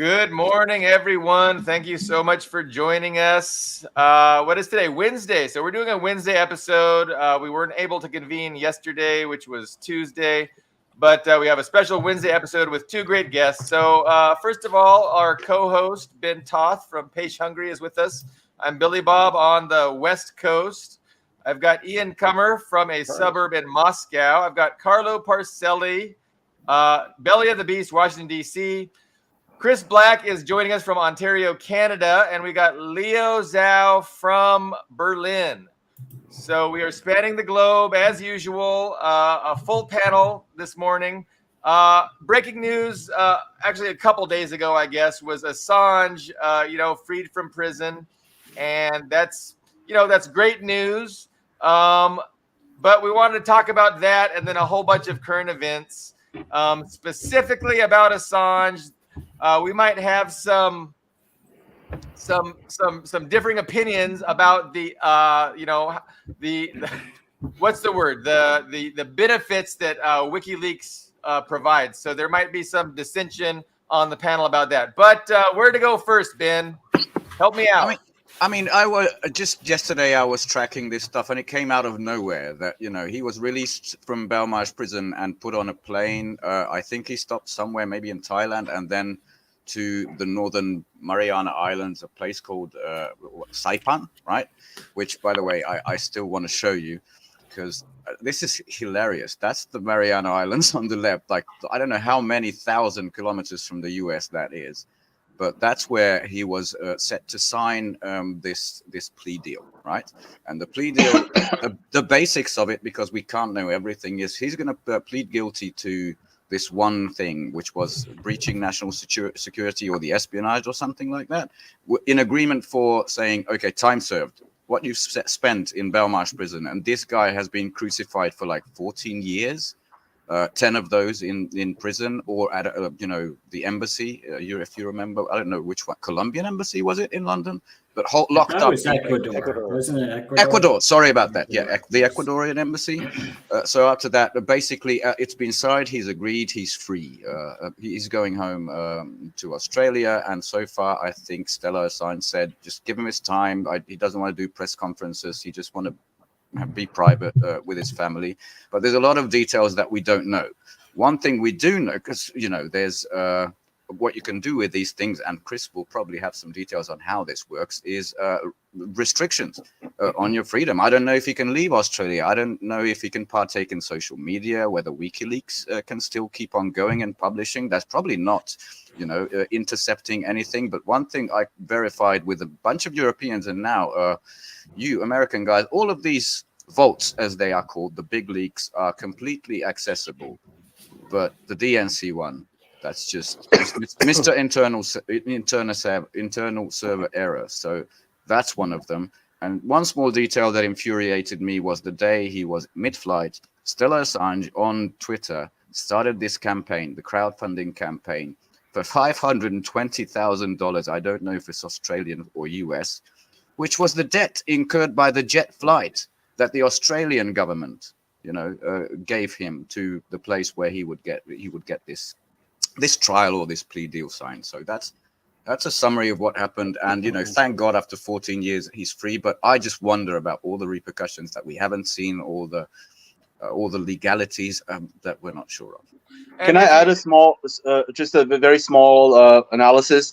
Good morning, everyone. Thank you so much for joining us. What is today? Wednesday. So we're doing a Wednesday episode. We weren't able to convene yesterday, which was Tuesday, but we have a special Wednesday episode with two great guests. So first of all, our co-host, Ben Toth from Page Hungry is with us. I'm Billy Bob on the West Coast. I've got Ian Kummer from a suburb in Moscow. I've got Carlo Parcelli, Belly of the Beast, Washington, D.C., Chris Black is joining us from Ontario, Canada, and we got Leo Zhao from Berlin. So we are spanning the globe as usual. A full panel this morning. Breaking news, actually a couple days ago, I guess, was Assange, freed from prison, and that's great news. But we wanted to talk about that and then a whole bunch of current events, specifically about Assange. We might have some differing opinions about the what's the word, the benefits that WikiLeaks provides. So there might be some dissension on the panel about that. But where to go first, Ben? Help me out. I was just yesterday. I was tracking this stuff, and it came out of nowhere that he was released from Belmarsh prison and put on a plane. I think he stopped somewhere, maybe in Thailand, and then to the Northern Mariana Islands, a place called Saipan, right? Which, by the way, I still want to show you because this is hilarious. That's the Mariana Islands on the left. Like, I don't know how many thousand kilometers from the US that is. But that's where he was set to sign this plea deal, right? And the plea deal, the basics of it, because we can't know everything, is he's going to plead guilty to this one thing, which was breaching national security or the espionage or something like that, in agreement for saying, okay, time served, what you've spent in Belmarsh prison. And this guy has been crucified for like 14 years. 10 of those in prison or at the embassy. If you remember, I don't know which one, Colombian embassy was it in London, but locked up. Ecuador. Wasn't it Ecuador? Ecuador. Sorry about that. Yeah, the Ecuadorian embassy. So after that, basically, it's been signed. He's agreed. He's free. He's going home to Australia. And so far, I think Stella Assange said, just give him his time. He doesn't want to do press conferences. He just want to be private with his family, but there's a lot of details that we don't know. One thing we do know, because there's what you can do with these things, and Chris will probably have some details on how this works, is restrictions on your freedom. I don't know if he can leave Australia. I don't know if he can partake in social media, whether WikiLeaks can still keep on going and publishing. That's probably not intercepting anything. But one thing I verified with a bunch of Europeans, and now you American guys, all of these vaults, as they are called, the big leaks, are completely accessible. But the DNC one, that's just Mr. Internal server error. So that's one of them. And one small detail that infuriated me was the day he was mid-flight, Stella Assange on Twitter started this campaign, the crowdfunding campaign, for $520,000. I don't know if it's Australian or US, which was the debt incurred by the jet flight that the Australian government, gave him to the place where he would get this trial or this plea deal signed. So that's a summary of what happened. And thank God after 14 years he's free. But I just wonder about all the repercussions that we haven't seen, all the legalities that we're not sure of. Can I add just a very small analysis?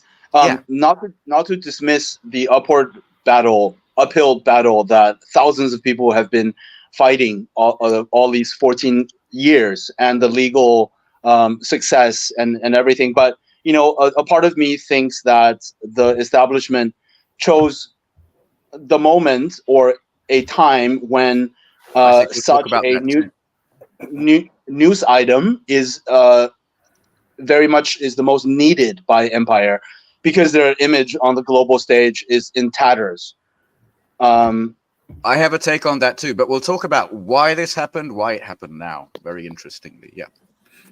Not to dismiss the uphill battle that thousands of people have been fighting all these 14 years, and the legal success and everything. But a part of me thinks that the establishment chose the moment or a time when such a news item is very much is the most needed by Empire, because their image on the global stage is in tatters. I have a take on that too, but we'll talk about why this happened, why it happened now, very interestingly. Yeah.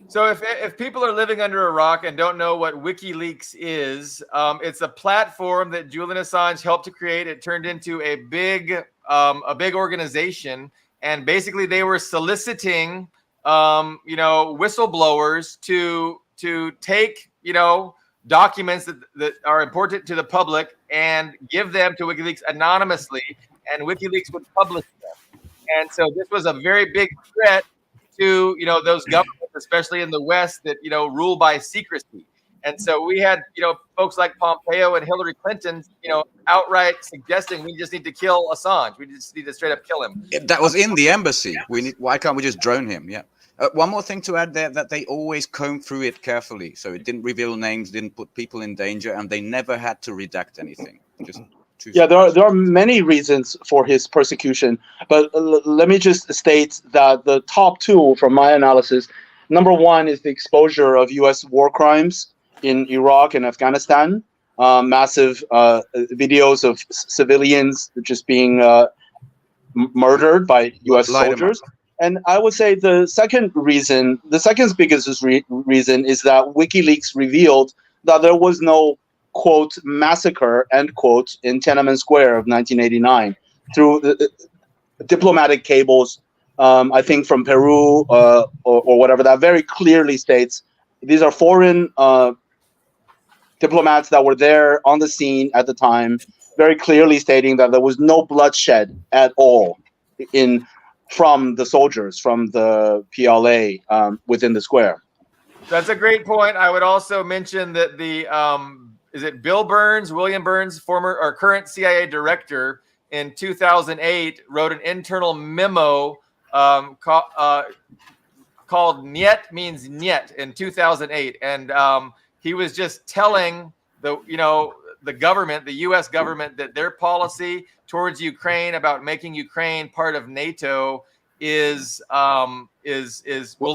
So if people are living under a rock and don't know what WikiLeaks is, it's a platform that Julian Assange helped to create. It turned into a big organization, and basically they were soliciting, whistleblowers to take, documents that are important to the public and give them to WikiLeaks anonymously, and WikiLeaks would publish them. And so this was a very big threat to, those governments, especially in the West, that, rule by secrecy. And so we had, folks like Pompeo and Hillary Clinton, outright suggesting we just need to kill Assange. We just need to straight up kill him. That was in the embassy. Why can't we just drone him? Yeah. One more thing to add there, that they always combed through it carefully. So it didn't reveal names, didn't put people in danger, and they never had to redact anything. There are many reasons for his persecution, but let me just state that the top two from my analysis, number one is the exposure of U.S. war crimes in Iraq and Afghanistan, massive videos of civilians just being murdered by U.S. soldiers. And I would say the second biggest reason is that WikiLeaks revealed that there was no, quote, massacre, end quote, in Tiananmen Square of 1989 through the diplomatic cables, I think from Peru or whatever, that very clearly states these are foreign diplomats that were there on the scene at the time, very clearly stating that there was no bloodshed at all from the soldiers, from the PLA within the square. That's a great point. I would also mention that the is it William Burns, former or current CIA director, in 2008 wrote an internal memo called "Niet means Niet" in 2008, and he was just telling the government, the U.S. government, that their policy towards Ukraine about making Ukraine part of NATO will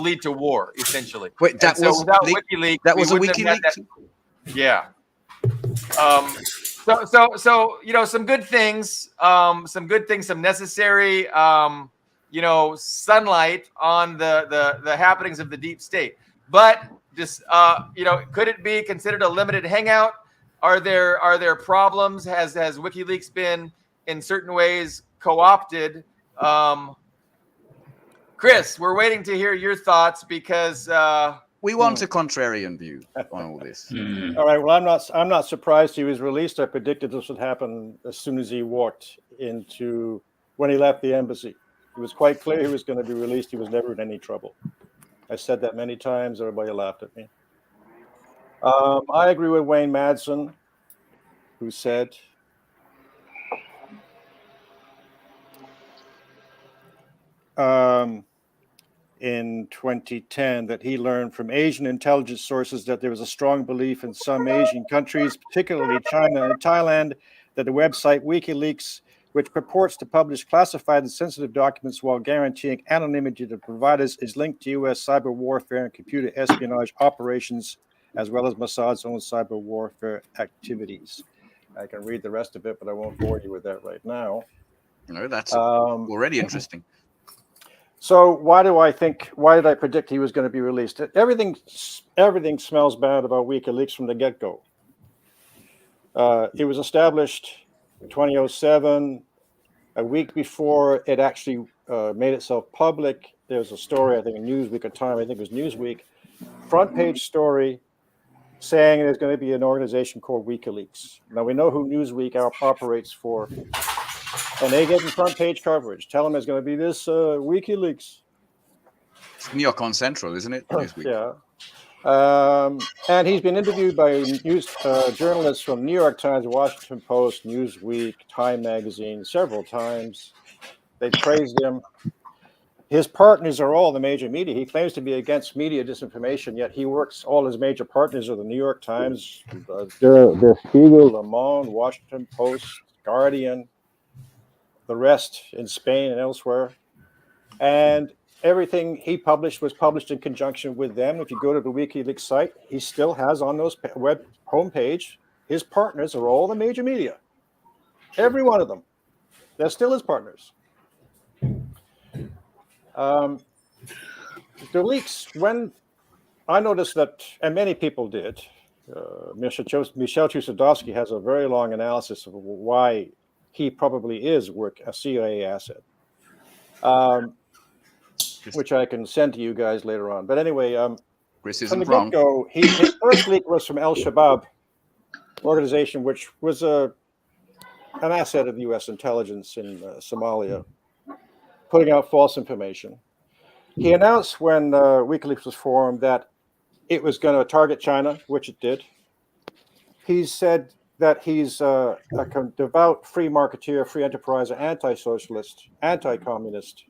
lead to war, essentially. Wait, that was without WikiLeaks. That was a WikiLeaks. Yeah. So some good things, some necessary, sunlight on the happenings of the deep state. But just could it be considered a limited hangout? Are there problems? Has WikiLeaks been in certain ways co-opted? Chris, we're waiting to hear your thoughts because we want a contrarian view on all this. All right. Well, I'm not surprised he was released. I predicted this would happen as soon as he walked when he left the embassy. It was quite clear he was going to be released. He was never in any trouble. I said that many times. Everybody laughed at me. I agree with Wayne Madsen, who said in 2010 that he learned from Asian intelligence sources that there was a strong belief in some Asian countries, particularly China and Thailand, that the website WikiLeaks, which purports to publish classified and sensitive documents while guaranteeing anonymity to providers, is linked to U.S. cyber warfare and computer espionage operations, as well as Mossad's own cyber warfare activities. I can read the rest of it, but I won't bore you with that right now. No, that's already interesting. So why did I predict he was going to be released? Everything smells bad about WikiLeaks from the get-go. It was established in 2007, a week before it actually made itself public. There was a story, I think, in Newsweek at the time, I think it was Newsweek, front page story saying there's going to be an organization called WikiLeaks. Now, we know who Newsweek operates for, and they get in front page coverage. Tell them there's going to be this WikiLeaks. It's New York on Central, isn't it? Newsweek. Yeah. And he's been interviewed by journalists from New York Times, Washington Post, Newsweek, Time Magazine several times. They praised him. His partners are all the major media. He claims to be against media disinformation, yet he works, all his major partners are the New York Times, Der Spiegel, Le Monde, Washington Post, Guardian, the rest in Spain and elsewhere. And everything he published was published in conjunction with them. If you go to the WikiLeaks site, he still has on those web homepage, his partners are all the major media. Every one of them. They're still his partners. The leaks, when I noticed that, and many people did, Michel Chossudovsky has a very long analysis of why he probably is a CIA asset, which I can send to you guys later on. But anyway, Chris from the isn't wrong. get-go, his first leak was from Al-Shabaab organization, which was an asset of the U.S. intelligence in Somalia, putting out false information. He announced when Wikileaks was formed that it was going to target China, which it did. He said that he's a devout free marketeer, free enterpriser, anti-socialist, anti-communist.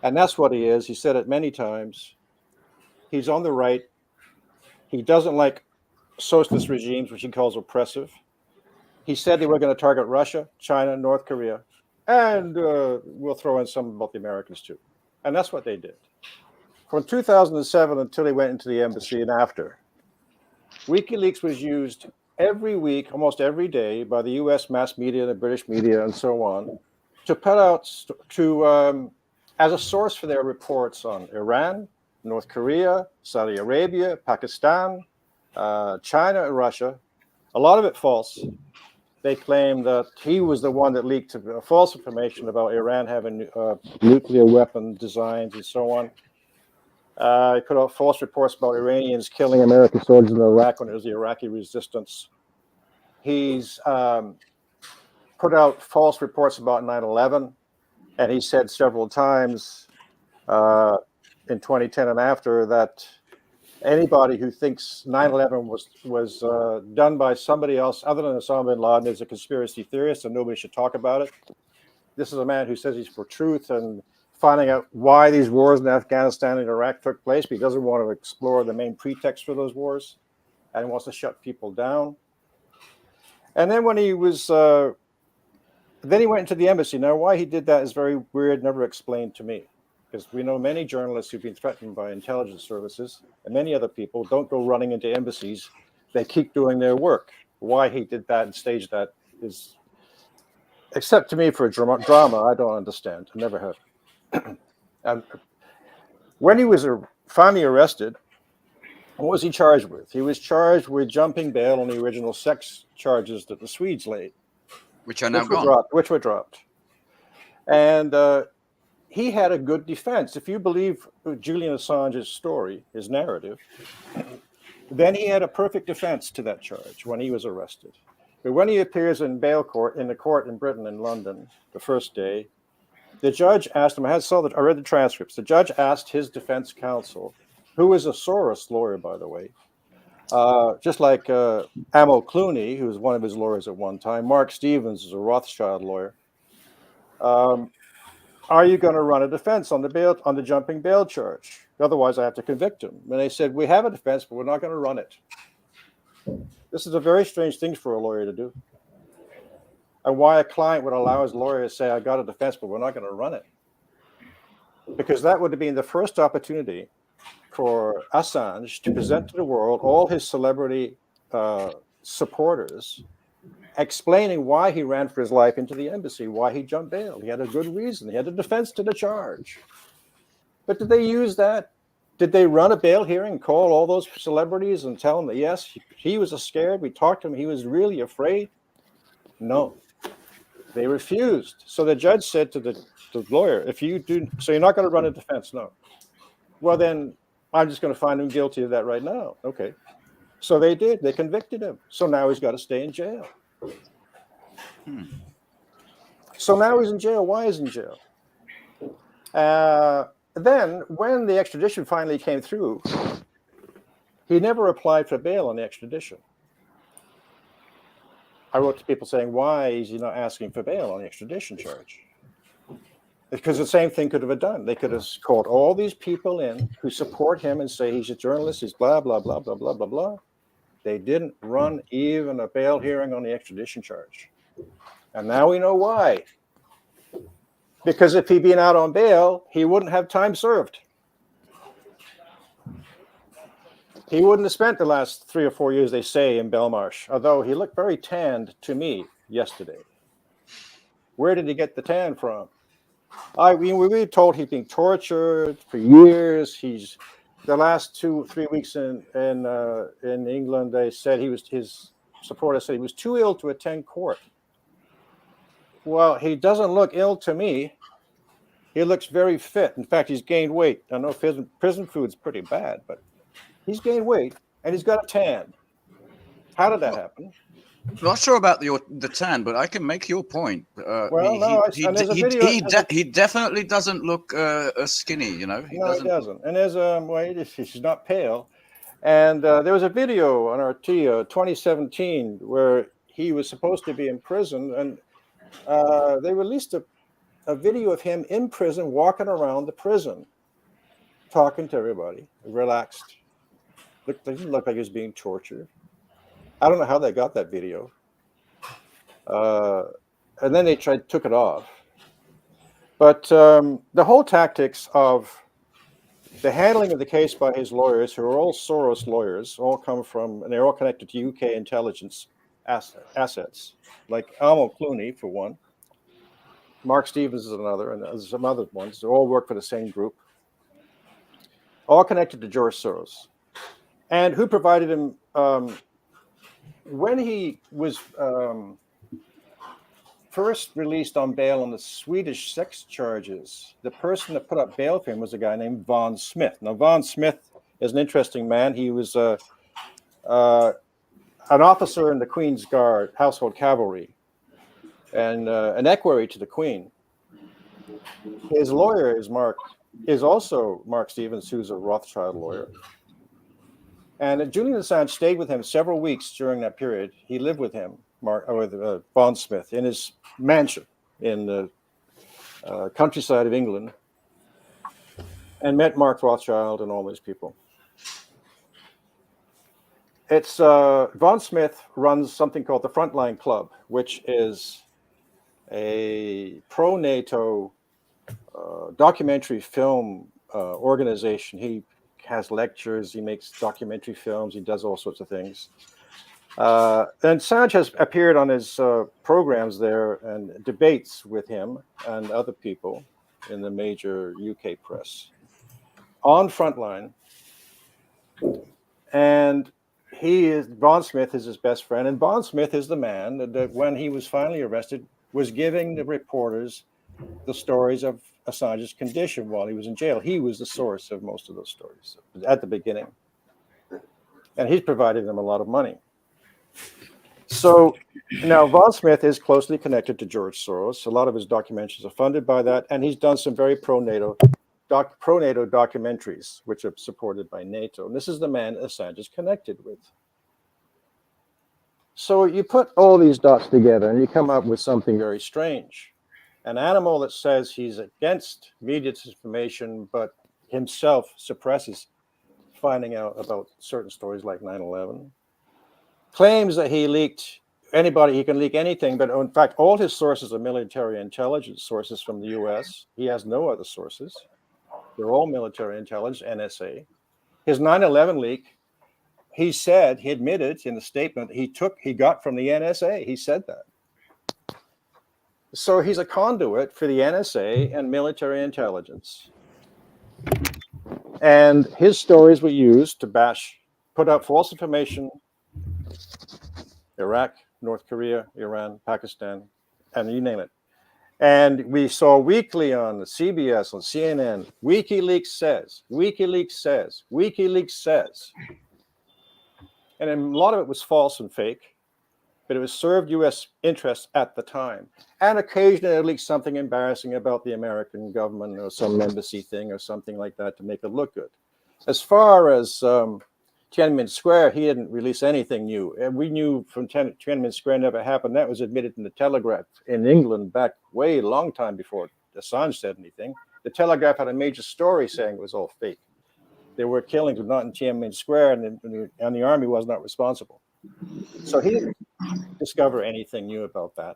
And that's what he is. He said it many times. He's on the right. He doesn't like socialist regimes, which he calls oppressive. He said they were going to target Russia, China, North Korea, and we'll throw in some about the Americans too. And that's what they did. From 2007 until he went into the embassy and after, WikiLeaks was used every week, almost every day, by the U.S. mass media, the British media, and so on, to put out as a source for their reports on Iran, North Korea, Saudi Arabia, Pakistan, China, and Russia. A lot of it false. They claim that he was the one that leaked false information about Iran having nuclear weapon designs and so on. He put out false reports about Iranians killing American soldiers in Iraq when it was the Iraqi resistance. He's put out false reports about 9/11, and he said several times in 2010 and after that anybody who thinks 9/11 was done by somebody else other than Osama bin Laden is a conspiracy theorist, and nobody should talk about it. This is a man who says he's for truth and finding out why these wars in Afghanistan and Iraq took place, but he doesn't want to explore the main pretext for those wars, and he wants to shut people down. And then when he was, then he went into the embassy. Now, why he did that is very weird, never explained to me, because we know many journalists who've been threatened by intelligence services, and many other people don't go running into embassies. They keep doing their work. Why he did that and staged that is, except to me for drama, I don't understand. I never have. And when he was finally arrested, what was he charged with? He was charged with jumping bail on the original sex charges that the Swedes laid, which are now gone. Which were dropped. And he had a good defense. If you believe Julian Assange's story, his narrative, then he had a perfect defense to that charge when he was arrested. But when he appears in bail court, in the court in Britain, in London, the first day, the judge asked him, I read the transcripts. The judge asked his defense counsel, who is a Soros lawyer, by the way, just like Amo Clooney, who was one of his lawyers at one time. Mark Stevens is a Rothschild lawyer. Are you going to run a defense on the jumping bail charge? Otherwise, I have to convict him. And they said, we have a defense, but we're not going to run it. This is a very strange thing for a lawyer to do. And why a client would allow his lawyer to say, I got a defense, but we're not going to run it. Because that would have been the first opportunity for Assange to present to the world all his celebrity supporters, explaining why he ran for his life into the embassy, why he jumped bail. He had a good reason. He had a defense to the charge. But did they use that? Did they run a bail hearing, call all those celebrities and tell them that, yes, he was scared. We talked to him. He was really afraid. No. They refused. So the judge said to the lawyer, if you do, so you're not going to run a defense? No. Well, then I'm just going to find him guilty of that right now. Okay. So they did. They convicted him. So now he's got to stay in jail. So now he's in jail. Why is he in jail? Then when the extradition finally came through, he never applied for bail on the extradition. I wrote to people saying, why is he not asking for bail on the extradition charge? Because the same thing could have been done. They could have called all these people in who support him and say he's a journalist, he's blah, blah, blah, blah, blah, blah, blah. They didn't run even a bail hearing on the extradition charge. And now we know why. Because if he'd been out on bail, he wouldn't have time served. He wouldn't have spent the last 3 or 4 years, they say, in Belmarsh, although he looked very tanned to me yesterday. Where did he get the tan from? We were told he's being tortured for years. The last 2-3 weeks in England, they said his supporters said he was too ill to attend court. Well, he doesn't look ill to me. He looks very fit. In fact, he's gained weight. I know prison food's pretty bad, but He's gained weight and he's got a tan. How did that happen? Not sure about the tan, but I can make your point. He definitely doesn't look skinny. You know, he doesn't. And there's he's not pale. And there was a video on RT 2017 where he was supposed to be in prison, and they released a video of him in prison walking around the prison, talking to everybody, relaxed. Didn't look like he was being tortured. I don't know how they got that video. And then they took it off. But the whole tactics of the handling of the case by his lawyers, who are all Soros lawyers, all come from, and they're all connected to UK intelligence assets, like Almo Clooney, for one. Mark Stevens is another, and there's some other ones. They all work for the same group, all connected to George Soros. And who provided him, when he was first released on bail on the Swedish sex charges, the person that put up bail for him was a guy named Von Smith. Now, Von Smith is an interesting man. He was an officer in the Queen's Guard, Household Cavalry, and an equerry to the Queen. His lawyer is also Mark Stevens, who's a Rothschild lawyer. And Julian Assange stayed with him several weeks during that period. He lived with him, Von Smith, in his mansion in the countryside of England, and met Mark Rothschild and all these people. It's Von Smith runs something called the Frontline Club, which is a pro-NATO documentary film organization. He has lectures, he makes documentary films, he does all sorts of things. And Assange has appeared on his programs there and debates with him and other people in the major UK press on Frontline. And Von Smith is his best friend, and Von Smith is the man that when he was finally arrested was giving the reporters the stories of Assange's condition while he was in jail. He was the source of most of those stories at the beginning. And he's provided them a lot of money. So now Von Smith is closely connected to George Soros. A lot of his documentaries are funded by that, and he's done some very pro-NATO documentaries, which are supported by NATO. And this is the man Assange is connected with. So you put all these dots together, and you come up with something very strange. An animal that says he's against media disinformation, but himself suppresses finding out about certain stories like 9/11. Claims that he can leak anything, but in fact, all his sources are military intelligence sources from the US. He has no other sources. They're all military intelligence, NSA. His 9/11 leak, he admitted in the statement he got from the NSA. He said that. So he's a conduit for the NSA and military intelligence. And his stories were used to put out false information. Iraq, North Korea, Iran, Pakistan, and you name it. And we saw weekly on the CBS, on CNN, WikiLeaks says, WikiLeaks says, WikiLeaks says. And a lot of it was false and fake, but it was served U.S. interests at the time. And occasionally it leaked something embarrassing about the American government or some embassy thing or something like that to make it look good. As far as Tiananmen Square, he didn't release anything new. And we knew from Tiananmen Square never happened. That was admitted in the Telegraph in England back way long time before Assange said anything. The Telegraph had a major story saying it was all fake. There were killings, but not in Tiananmen Square, and the army was not responsible. So he didn't discover anything new about that.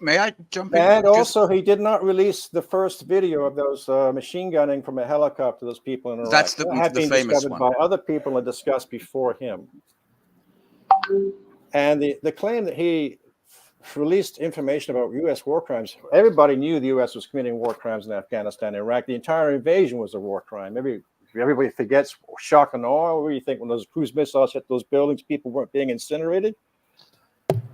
May I jump in? And also, he did not release the first video of those machine gunning from a helicopter, those people in Iraq. That's that had been famous discovered one. by other people and discussed before him. And the claim that he released information about U.S. war crimes, everybody knew the U.S. was committing war crimes in Afghanistan and Iraq. The entire invasion was a war crime. Everybody forgets shock and awe. What do you think when those cruise missiles hit those buildings, people weren't being incinerated?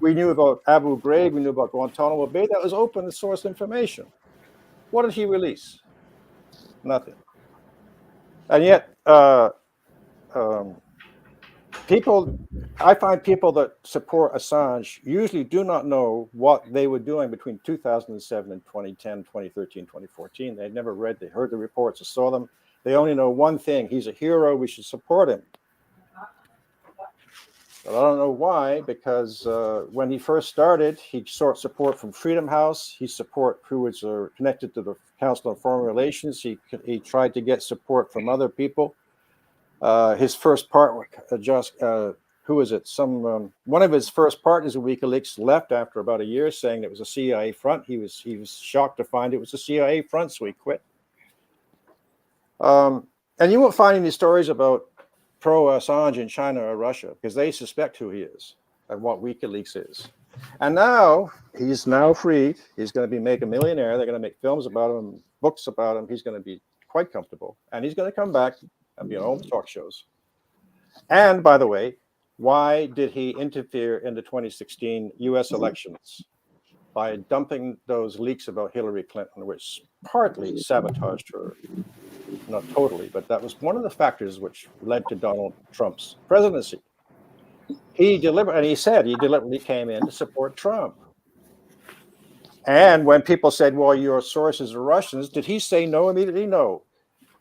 We knew about Abu Ghraib. We knew about Guantanamo Bay. That was open source information. What did he release? Nothing. And yet, I find people that support Assange usually do not know what they were doing between 2007 and 2010, 2013, 2014. They never read, they heard the reports or saw them. They only know one thing: he's a hero. We should support him. But I don't know why, because when he first started, he sought support from Freedom House. Who was connected to the Council on Foreign Relations. He tried to get support from other people. His first part, who was it? One of his first partners in WikiLeaks left after about a year, saying it was a CIA front. He was shocked to find it was a CIA front, so he quit. And you won't find any stories about pro-Assange in China or Russia, because they suspect who he is and what WikiLeaks is. And now he's freed. He's going to make a millionaire. They're going to make films about him, books about him. He's going to be quite comfortable, and he's going to come back and be on all the talk shows. And by the way, why did he interfere in the 2016 U.S. elections by dumping those leaks about Hillary Clinton, which partly sabotaged her? Not totally, but that was one of the factors which led to Donald Trump's presidency. He deliberately came in to support Trump. And when people said, well, your sources are Russians, did he say no immediately? No.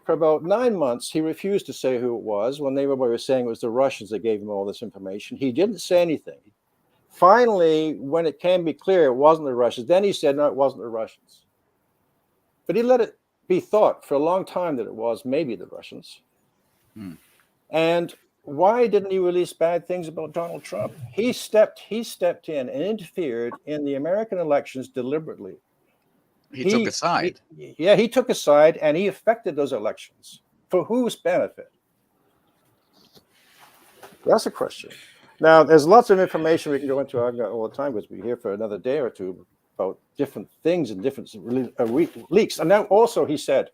For about 9 months, he refused to say who it was. When everybody was saying it was the Russians that gave him all this information, he didn't say anything. Finally, when it came to be clear it wasn't the Russians, then he said, no, it wasn't the Russians. But he let it be thought for a long time that it was maybe the Russians. And why didn't he release bad things about Donald Trump? He stepped in and interfered in the American elections deliberately. He took a side. He took a side, and he affected those elections. For whose benefit? That's a question. Now, there's lots of information we can go into. I've got all the time because we're here for another day or two about different things and different leaks. And now also he said,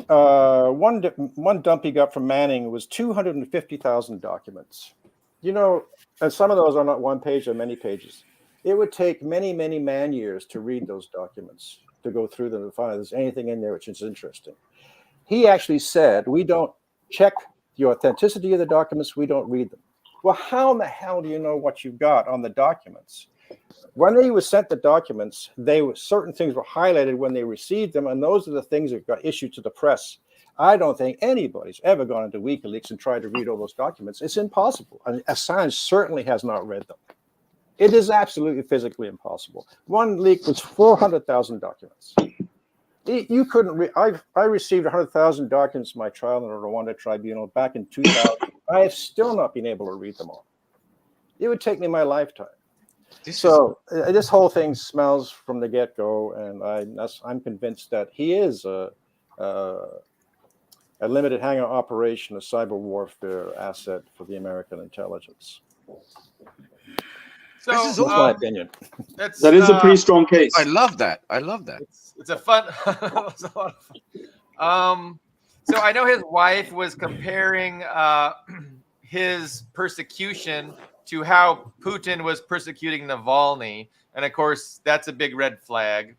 one dump he got from Manning was 250,000 documents. You know, and some of those are not one page, or many pages. It would take many, many man years to read those documents, to go through them and find if there's anything in there which is interesting. He actually said, we don't check the authenticity of the documents, we don't read them. Well, how in the hell do you know what you've got on the documents? When he was sent the documents, certain things were highlighted when they received them, and those are the things that got issued to the press. I don't think anybody's ever gone into WikiLeaks and tried to read all those documents. It's impossible. And Assange certainly has not read them. It is absolutely physically impossible. One leak was 400,000 documents. You couldn't read. I received 100,000 documents in my trial in the Rwanda tribunal back in 2000. I have still not been able to read them all. It would take me my lifetime. This whole thing smells from the get-go, and I'm convinced that he is a limited hangout operation, a cyber warfare asset for the American intelligence. So, this is my opinion. That is a pretty strong case. I love that. It's a fun. It's a lot of fun. So I know his wife was comparing his persecution to how Putin was persecuting Navalny, and of course that's a big red flag.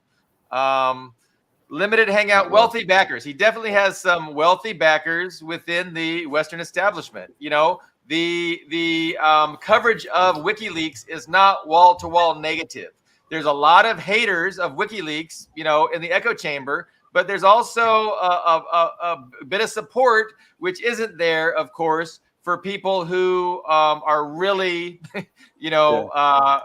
Limited hangout, wealthy backers. He definitely has some wealthy backers within the Western establishment. You know, the coverage of WikiLeaks is not wall-to-wall negative. There's a lot of haters of WikiLeaks, you know, in the echo chamber, but there's also a bit of support, which isn't there, of course, for people who are really,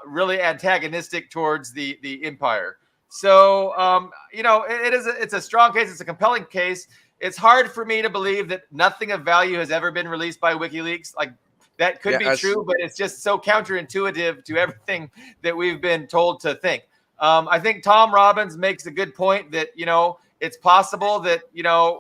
really antagonistic towards the empire. So, it's a strong case. It's a compelling case. It's hard for me to believe that nothing of value has ever been released by WikiLeaks. Like, that could be true, but it's just so counterintuitive to everything that we've been told to think. I think Tom Robbins makes a good point that, it's possible that,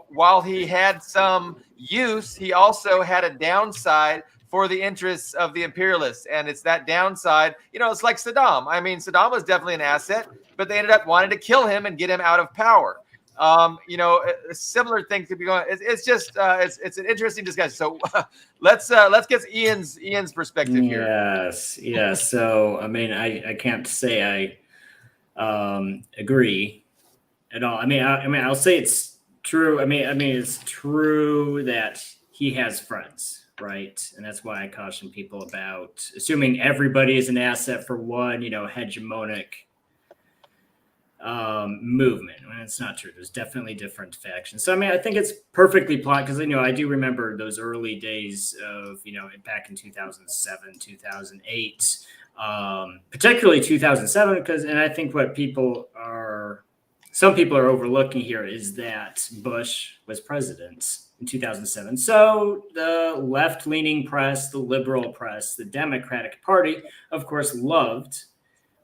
while he had some use, he also had a downside for the interests of the imperialists. And it's that downside, it's like Saddam. I mean, Saddam was definitely an asset, but they ended up wanting to kill him and get him out of power. A similar thing could be going. It's just it's an interesting discussion. So let's get Ian's perspective here. Yes. So I mean, I can't say I agree at all. I mean, I'll say it's true. I mean, it's true that he has friends, right? And that's why I caution people about assuming everybody is an asset for one, hegemonic movement when it's not true. There's definitely different factions. So I mean, I think it's perfectly plotted because I do remember those early days of back in 2007, 2008, particularly 2007, and I think what some people are overlooking here is that Bush was president in 2007. So the left-leaning press, the liberal press, the Democratic Party, of course, loved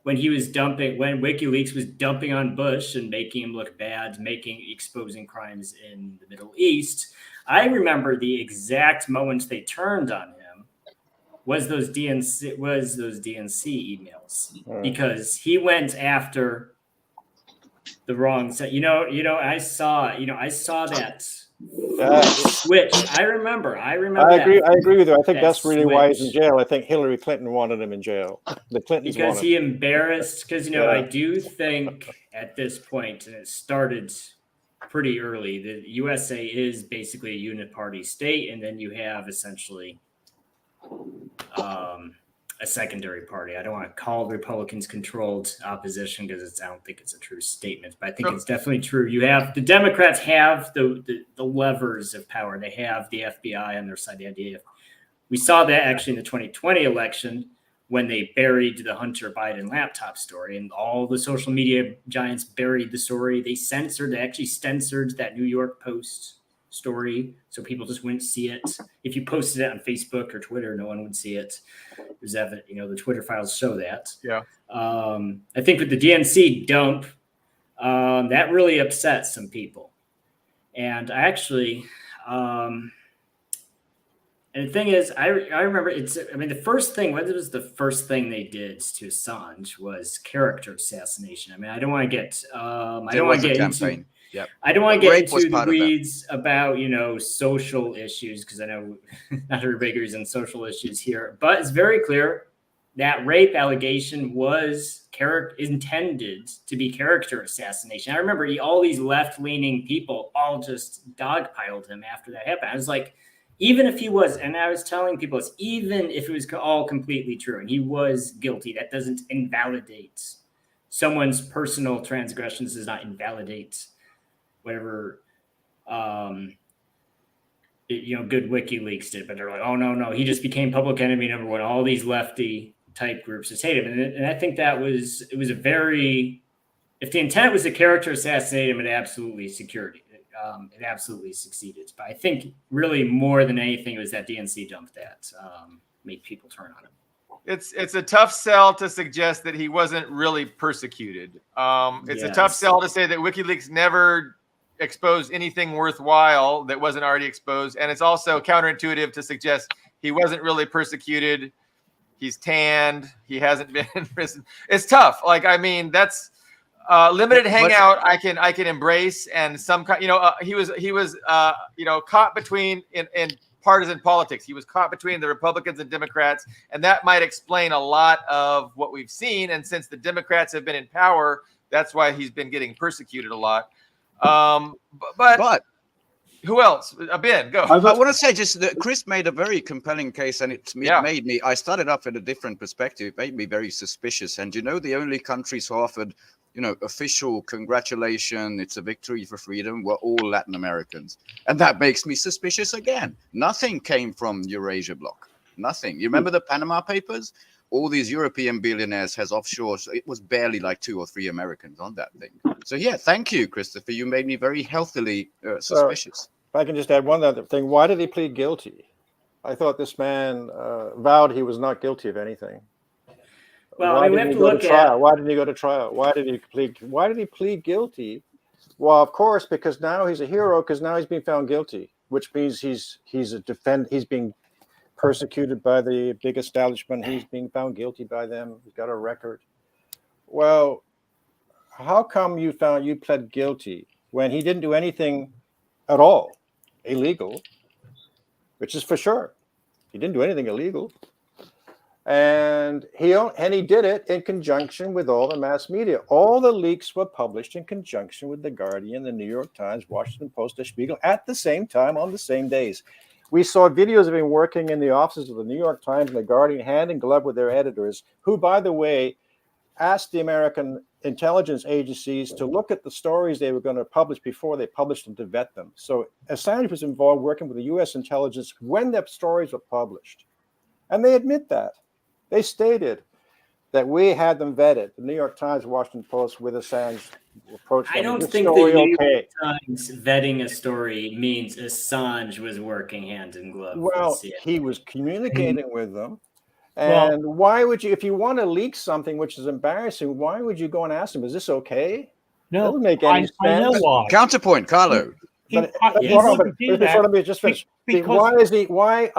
when WikiLeaks was dumping on Bush and making him look bad, exposing crimes in the Middle East. I remember the exact moments they turned on him was those DNC emails, because he went after the wrong set. I saw that switch. I remember. I agree with you. I think that's really why he's in switch. jail. I think Hillary Clinton wanted him in jail. The Clintons Because wanted he him. embarrassed. Because I do think at this point, and it started pretty early, the USA is basically a uniparty state, and then you have essentially a secondary party. I don't want to call Republicans controlled opposition because I don't think it's a true statement, but I think it's definitely true. You have the Democrats have the levers of power. They have the FBI on their side. The idea. We saw that actually in the 2020 election when they buried the Hunter Biden laptop story, and all the social media giants buried the story. They actually censored that New York Post story, so people just wouldn't see it. If you posted it on Facebook or Twitter, no one would see it. There's evidence, the Twitter files show that. Yeah. I think with the DNC dump, that really upset some people. And I actually, and the thing is, I remember the first thing, what was the first thing they did to Assange was character assassination. I mean, I don't want to get, I don't want to get into the weeds about, social issues, because I know not everybody agrees on social issues here, but it's very clear that rape allegation was intended to be character assassination. I remember all these left-leaning people all just dogpiled him after that happened. I was like, even if he was, and I was telling people, even if it was all completely true and he was guilty, that doesn't invalidate someone's personal transgressions, does not invalidate whatever good WikiLeaks did. But they're like, oh no, he just became public enemy number one. All these lefty type groups just hate him, and I think it was a very, if the intent was to character assassinate him, it absolutely succeeded. But I think really more than anything, it was that DNC dump that made people turn on him. It's a tough sell to suggest that he wasn't really persecuted. It's a tough sell to say that WikiLeaks never exposed anything worthwhile that wasn't already exposed. And it's also counterintuitive to suggest he wasn't really persecuted. He's tanned. He hasn't been in prison. It's tough. That's limited hangout. I can embrace, and some he was caught between in partisan politics. He was caught between the Republicans and Democrats, and that might explain a lot of what we've seen. And since the Democrats have been in power, that's why he's been getting persecuted a lot. But who else? Ben, go. I want to say just that Chris made a very compelling case, and it made me. I started off at a different perspective. It made me very suspicious. And the only countries who offered, official congratulations, it's a victory for freedom, were all Latin Americans, and that makes me suspicious again. Nothing came from Eurasia Bloc. Nothing. You remember the Panama Papers? All these European billionaires has offshore. So it was barely like 2 or 3 Americans on that thing. So thank you, Christopher. You made me very healthily suspicious. If I can just add one other thing, why did he plead guilty? I thought this man vowed he was not guilty of anything. Well, we have to look at why didn't he go to trial? Why did he plead guilty? Well, of course, because now he's a hero, because now he's being found guilty, which means he's being persecuted by the big establishment. He's being found guilty by them. He's got a record. Well, how come you pled guilty when he didn't do anything at all illegal, which is for sure. He didn't do anything illegal. And he did it in conjunction with all the mass media. All the leaks were published in conjunction with The Guardian, the New York Times, Washington Post, Der Spiegel at the same time on the same days. We saw videos of him working in the offices of the New York Times and The Guardian, hand in glove with their editors, who, by the way, asked the American intelligence agencies to look at the stories they were going to publish before they published them, to vet them. So Assange was involved working with the U.S. intelligence when the stories were published. And they admit that. They stated that we had them vetted. The New York Times, Washington Post, with Assange approached them. I don't This think the story New okay? York Times vetting a story means Assange was working hand in glove. Well, with the CIA. he was communicating with them. And why would you, if you want to leak something which is embarrassing, why would you go and ask him, is this okay? No, Doesn't make any sense. I know why. Counterpoint, Carlo. He But wouldn't do that let me just finish. because Why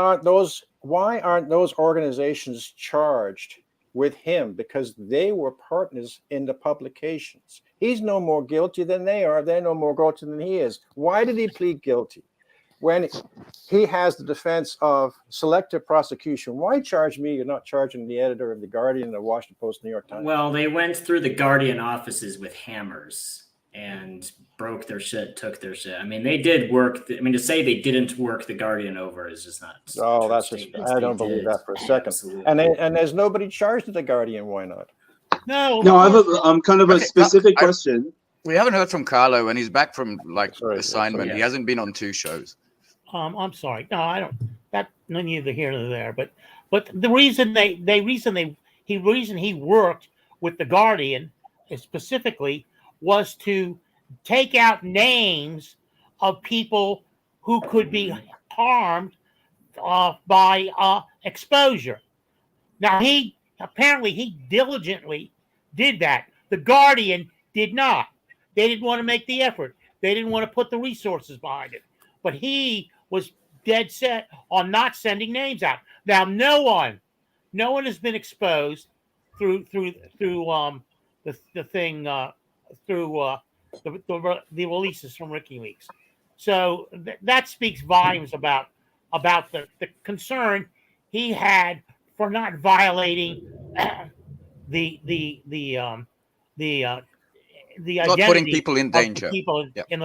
aren't those organizations charged with him? Because they were partners in the publications. He's no more guilty than they are. They're no more guilty than he is. Why did he plead guilty when he has the defense of selective prosecution? Why charge me? You're not charging the editor of The Guardian, the Washington Post, New York Times. Well, they went through the Guardian offices with hammers and broke their shit, took their shit. I mean, they did work. To say they didn't work the Guardian over is just not. Oh, that's just, I don't believe that for a second. Absolutely. And there's nobody charged at The Guardian. Why not? No, I have a kind of a specific question. We haven't heard from Carlo, and he's back from assignment. sorry. He hasn't been on 2 shows. I'm sorry. No, I don't. That neither here nor there. But the reason he worked with the Guardian specifically was to take out names of people who could be harmed by exposure. Now he diligently did that. The Guardian did not. They didn't want to make the effort. They didn't want to put the resources behind it. But he was dead set on not sending names out. Now no one has been exposed through the thing through the releases from WikiLeaks. So that speaks volumes about the concern he had for not violating the Not identity putting people in of the danger. people Yep. in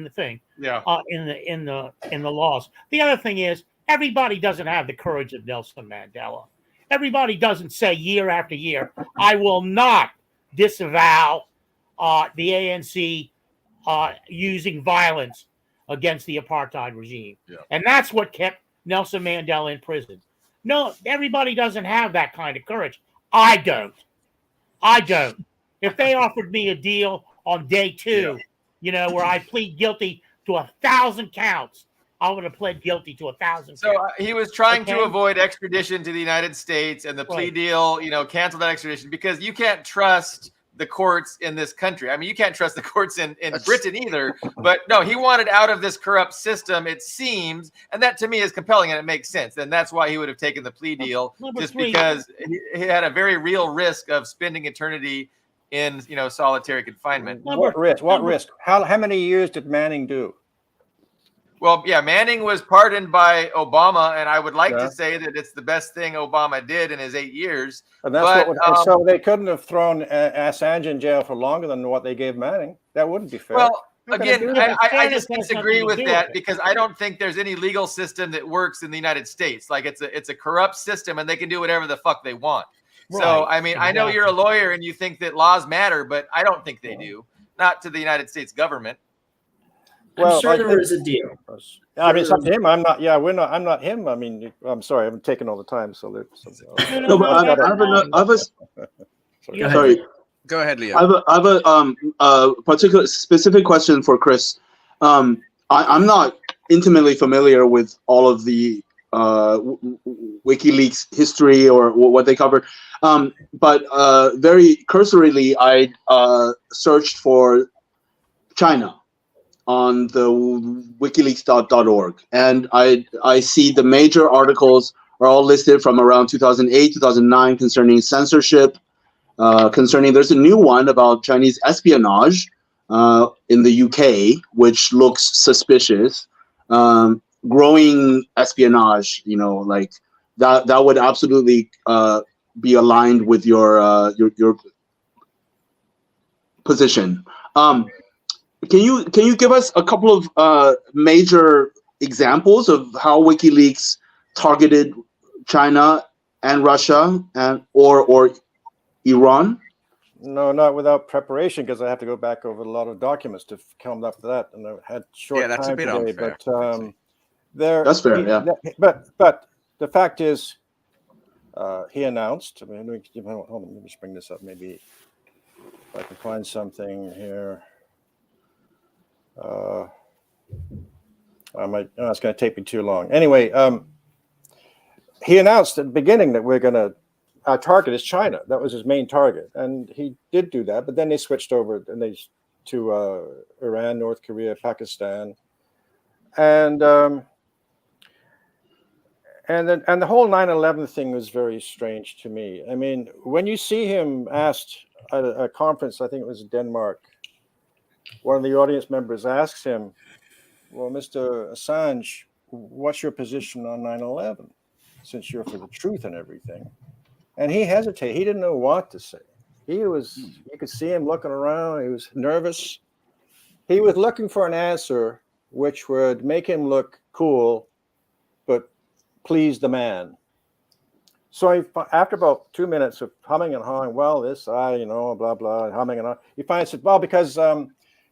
the thing. Yeah. In the laws. The other thing is, everybody doesn't have the courage of Nelson Mandela. Everybody doesn't say year after year, I will not disavow the ANC using violence against the apartheid regime. Yeah. And that's what kept Nelson Mandela in prison. No, everybody doesn't have that kind of courage. I don't. If they offered me a deal on day 2, where I plead guilty to 1,000 counts, I would have pled guilty to 1,000 So counts. he was trying to Okay. avoid extradition to the United States, and the plea Right. deal, canceled that extradition because you can't trust the courts in this country. I mean, you can't trust the courts in Britain either. But no, he wanted out of this corrupt system, it seems, and that to me is compelling and it makes sense. And that's why he would have taken the plea deal, Number just 3. because he had a very real risk of spending eternity in solitary confinement. What risk? How many years did Manning do? Well, yeah, Manning was pardoned by Obama, and I would like Yeah. to say that it's the best thing Obama did in his 8 years. And that's so they couldn't have thrown Assange in jail for longer than what they gave Manning. That wouldn't be fair. Well, They're gonna do again, that. I just Fairness has disagree nothing to with do that with it. because I don't think there's any legal system that works in the United States. Like it's a corrupt system, and they can do whatever the fuck they want. So, Right, I mean, I know you're a lawyer and you think that laws matter, but I don't think they do. Not to the United States government. I'm sure there was a deal. I mean, it's up to him. I'm not. Yeah, we're not. I'm not him. I mean, I'm sorry. I'm taking all the time. So there's. No, but I have a sorry. Go ahead, Leo. I have a particular specific question for Chris. I'm not intimately familiar with all of the WikiLeaks history or what they covered, but very cursorily, I searched for China on the wikileaks.org, and I see the major articles are all listed from around 2008, 2009 concerning censorship. There's a new one about Chinese espionage in the UK, which looks suspicious. Growing espionage, like that would absolutely be aligned with your position. Can you give us a couple of major examples of how WikiLeaks targeted China and Russia or Iran? No, not without preparation, because I have to go back over a lot of documents to come up to that, and I had short that's a time bit today. unfair, But there, That's fair, yeah. But the fact is, he announced. I mean, hold on, let me just bring this up. Maybe if I can find something here. I might. No, it's going to take me too long. Anyway, he announced at the beginning that we're going to. Our target is China. That was his main target, and he did do that. But then they switched over to Iran, North Korea, Pakistan, and the whole 9/11 thing was very strange to me. I mean, when you see him asked at a conference, I think it was in Denmark, one of the audience members asks him, "Well, Mr. Assange, what's your position on 9/11? Since you're for the truth and everything." And he hesitated. He didn't know what to say. You could see him looking around. He was nervous. He was looking for an answer which would make him look cool, but please the man. So after about 2 minutes of humming and hawing, well, this, blah, blah, humming and hawing, he finally said, well, because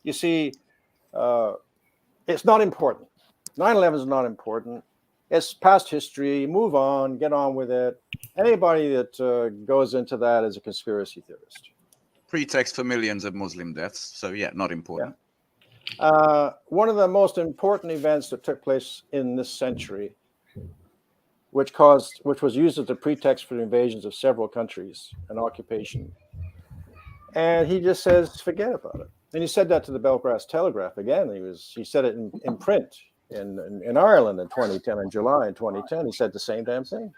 you see, it's not important. 9/11 is not important. It's past history. Move on. Get on with it. Anybody that goes into that is a conspiracy theorist. Pretext for millions of Muslim deaths. So yeah, not important. Yeah. One of the most important events that took place in this century, which was used as a pretext for the invasions of several countries and occupation. And he just says, forget about it. And he said that to the Belfast Telegraph again. He said it in print in Ireland in 2010, in July in 2010. He said the same damn thing.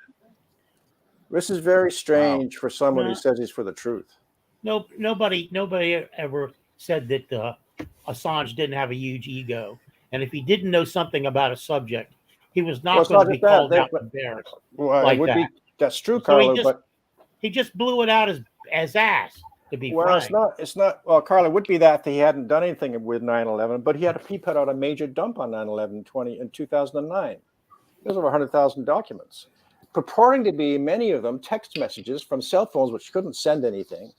This is very strange for someone who says he's for the truth. No, nobody ever said that Assange didn't have a huge ego, and if he didn't know something about a subject, he was not going to be called out embarrassed like that. That's true, Carlo. But he just blew it out as ass. To be frank. It's not. Well, Carlo, it would be that he hadn't done anything with 9/11, but he put out a major dump on 9/11 in 2009. There's over 100,000 documents, purporting to be many of them text messages from cell phones which couldn't send anything.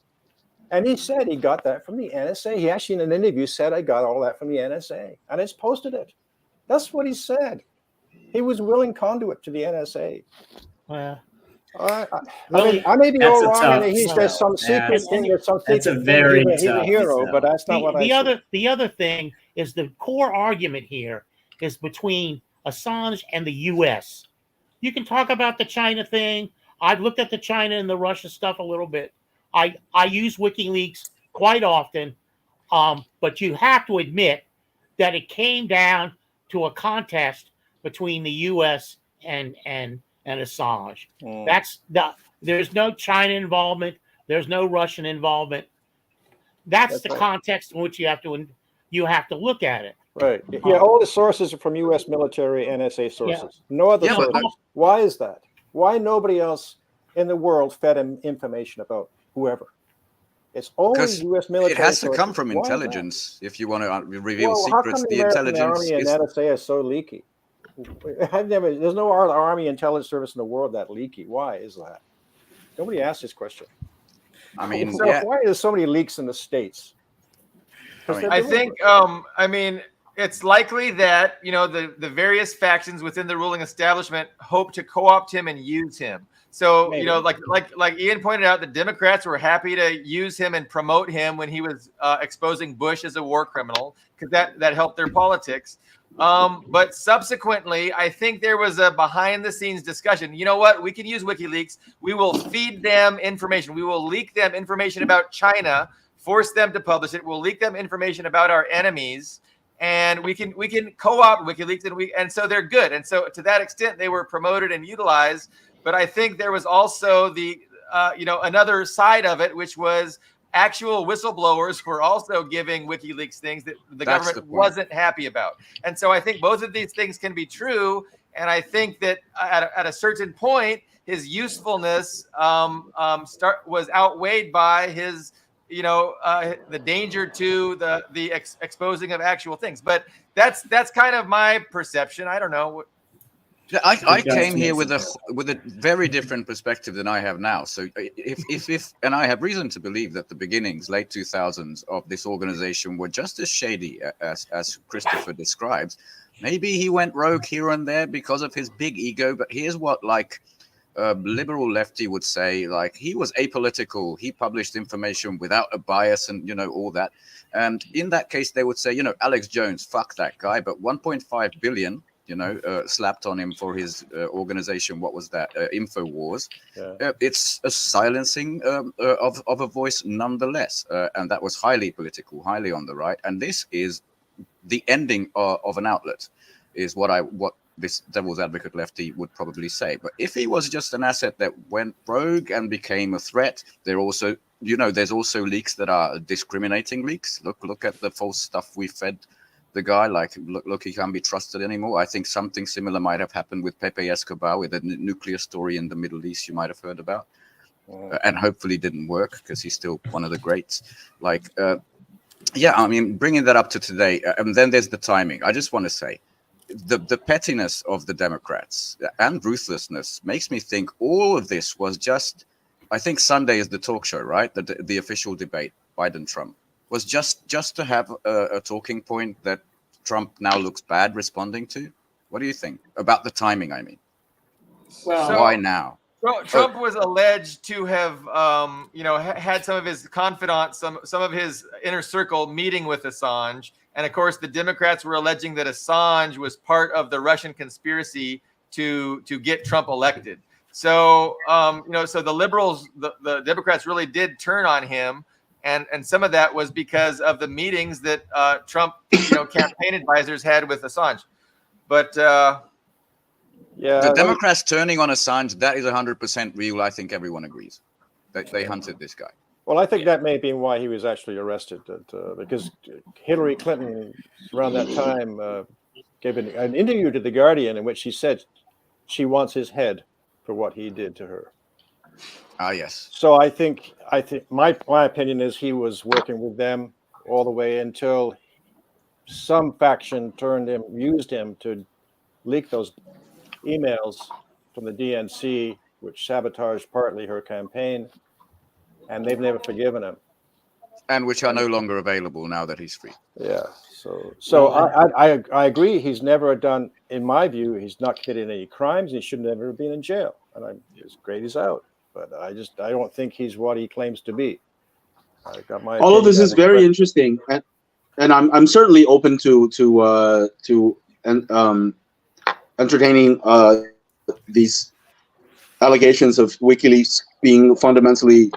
And he said he got that from the NSA. He actually, in an interview, said, I got all that from the NSA. And it's posted it. That's what he said. He was willing conduit to the NSA. I may be all wrong, and he says some secret thing or something. That's a very he's a hero, but that's not what I say. The other thing is the core argument here is between Assange and the U.S. You can talk about the China thing. I've looked at the China and the Russia stuff a little bit. I use WikiLeaks quite often, but you have to admit that it came down to a contest between the U.S. and Assange. There's no China involvement. There's no Russian involvement. That's the context in which you have to look at it. Right. Yeah. All the sources are from U.S. military NSA sources. Yeah. No other sources. Why is that? Why nobody else in the world fed him information about whoever? It's only U.S. military. It has to come from intelligence if you want to reveal secrets. The intelligence Army and NSA is so leaky. There's no Army intelligence service in the world that leaky. Why is that? Nobody asked this question. I mean, why are there so many leaks in the States? I think, it's likely that, the various factions within the ruling establishment hope to co-opt him and use him. So, maybe. Like Ian pointed out, the Democrats were happy to use him and promote him when he was exposing Bush as a war criminal, because that helped their politics. But subsequently, I think there was a behind-the-scenes discussion. You know what? We can use WikiLeaks. We will feed them information. We will leak them information about China, force them to publish it. We'll leak them information about our enemies, and we can co-opt WikiLeaks, and so they're good. And so to that extent, they were promoted and utilized. But I think there was also the another side of it, which was actual whistleblowers were also giving WikiLeaks things that the government wasn't happy about. And so I think both of these things can be true. And I think that at a certain point, his usefulness was outweighed by his, the danger to the exposing of actual things. But that's kind of my perception. I don't know. I came here with a very different perspective than I have now. So if and I have reason to believe that the beginnings, late 2000s, of this organization were just as shady as Christopher describes. Maybe he went rogue here and there because of his big ego. But here's what liberal lefty would say: like, he was apolitical. He published information without a bias, and all that. And in that case, they would say, Alex Jones, fuck that guy. But 1.5 billion. Slapped on him for his organization. What was that? InfoWars. Yeah. It's a silencing of a voice nonetheless. And that was highly political, highly on the right. And this is the ending of an outlet, is what this devil's advocate lefty would probably say. But if he was just an asset that went rogue and became a threat, there's also leaks that are discriminating leaks. Look at the false stuff we fed the guy. Like, look, he can't be trusted anymore. I think something similar might have happened with Pepe Escobar, with a nuclear story in the Middle East you might have heard about, and hopefully didn't work because he's still one of the greats. Bringing that up to today, and then there's the timing. I just want to say, the pettiness of the Democrats and ruthlessness makes me think all of this was just. I think Sunday is the talk show, right? The official debate, Biden-Trump. Was just to have a talking point that Trump now looks bad responding to? What do you think about the timing? I mean, why now? Trump was alleged to have, had some of his confidants, some of his inner circle meeting with Assange, and of course the Democrats were alleging that Assange was part of the Russian conspiracy to get Trump elected. So, so the liberals, the Democrats really did turn on him. And some of that was because of the meetings that Trump, campaign advisors had with Assange. But the Democrats turning on Assange, that is 100% real. I think everyone agrees that they hunted this guy. Well, I think that may be why he was actually arrested, because Hillary Clinton, around that time, gave an interview to The Guardian in which she said she wants his head for what he did to her. Ah, yes. So I think my opinion is he was working with them all the way until some faction used him to leak those emails from the DNC, which sabotaged partly her campaign, and they've never forgiven him. And which are no longer available now that he's free. Yeah. So I agree. He's never done, in my view, he's not committed any crimes. He should never have been in jail. And it's great he's out. But I don't think he's what he claims to be. All of this is very interesting, and I'm certainly open to entertaining these allegations of WikiLeaks being fundamentally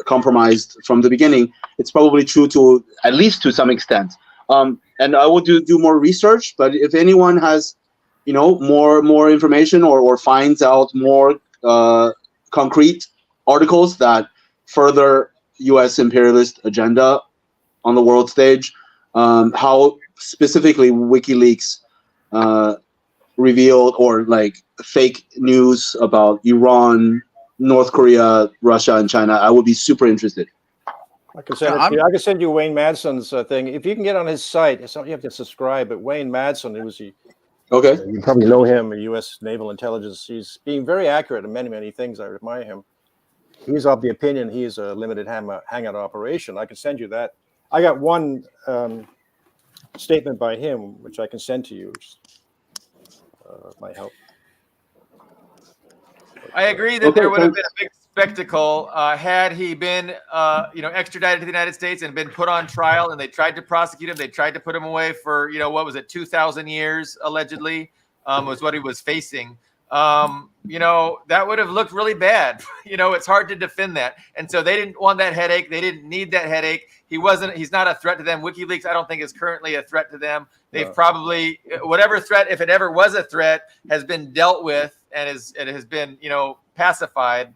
compromised from the beginning. It's probably true to at least to some extent. And I will do more research. But if anyone has, more information or finds out more concrete articles that further U.S. imperialist agenda on the world stage, how specifically WikiLeaks revealed or fake news about Iran, North Korea, Russia, and China, I would be super interested. I can send you Wayne Madsen's thing. If you can get on his site, you have to subscribe. But Wayne Madsen, okay. You probably know him, U.S. Naval Intelligence. He's being very accurate in many, many things. I admire him. He's of the opinion he's a limited hangout operation. I can send you that. I got one statement by him, which I can send to you. Which, might help. I agree that there would have been a big spectacle had he been, extradited to the United States and been put on trial, and they tried to prosecute him. They tried to put him away for, 2,000 years, allegedly, was what he was facing. That would have looked really bad. It's hard to defend that. And so they didn't want that headache. They didn't need that headache. He's not a threat to them. WikiLeaks, I don't think, is currently a threat to them. They've probably, whatever threat, if it ever was a threat, has been dealt with and it has been, pacified.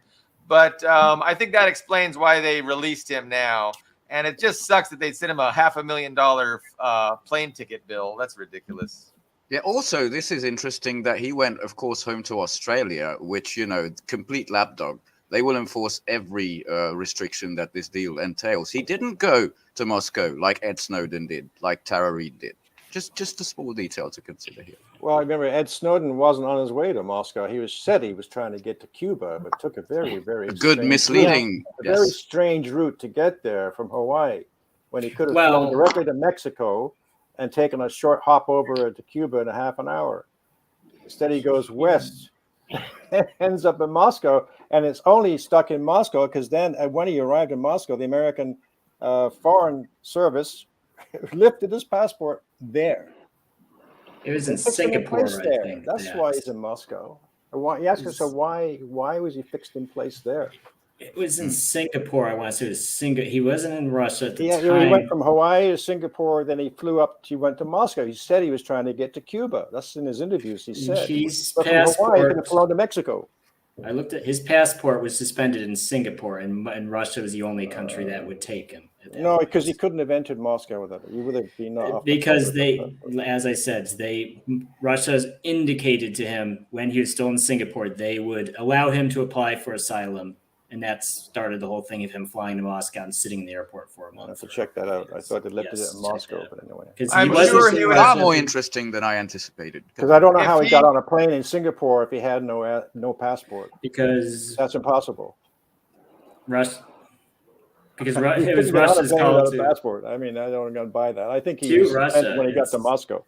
But I think that explains why they released him now. And it just sucks that they sent him a $500,000 plane ticket bill. That's ridiculous. Yeah, also, this is interesting that he went, of course, home to Australia, which, complete lapdog. They will enforce every restriction that this deal entails. He didn't go to Moscow like Ed Snowden did, like Tara Reid did. Just a small detail to consider here. Well, I remember Ed Snowden wasn't on his way to Moscow. He said he was trying to get to Cuba, but took a very, very misleading, very strange route to get there from Hawaii, when he could have Well- flown directly to Mexico and taken a short hop over to Cuba in a half an hour. Instead, he goes west and ends up in Moscow, and it's only stuck in Moscow because then when he arrived in Moscow, the American Foreign Service lifted his passport there. It was in They fixed him in Singapore, place I there. think. That's why he's in Moscow. He asked us, so why was he fixed in place there? It was in Singapore. I want to say it was Singapore. He wasn't in Russia at the time. He went from Hawaii to Singapore, then he went to Moscow. He said he was trying to get to Cuba. That's in his interviews, he said. His But from Hawaii, he passport, could have flown to Mexico. I looked at his passport was suspended in Singapore, and Russia was the only country that would take him. No, because he couldn't have entered Moscow with it. He would have been off. Because as I said, Russia's indicated to him when he was still in Singapore, they would allow him to apply for asylum. And that started the whole thing of him flying to Moscow and sitting in the airport for a month. I have to check that out. I thought they lifted it in Moscow, but anyway. I'm sure he was far more interesting than I anticipated. Because I don't know how he got on a plane in Singapore if he had no passport. Because that's impossible. Because it was Russia's call to passport. I mean, I don't going to buy that. I think he was Russia, when he got to Moscow.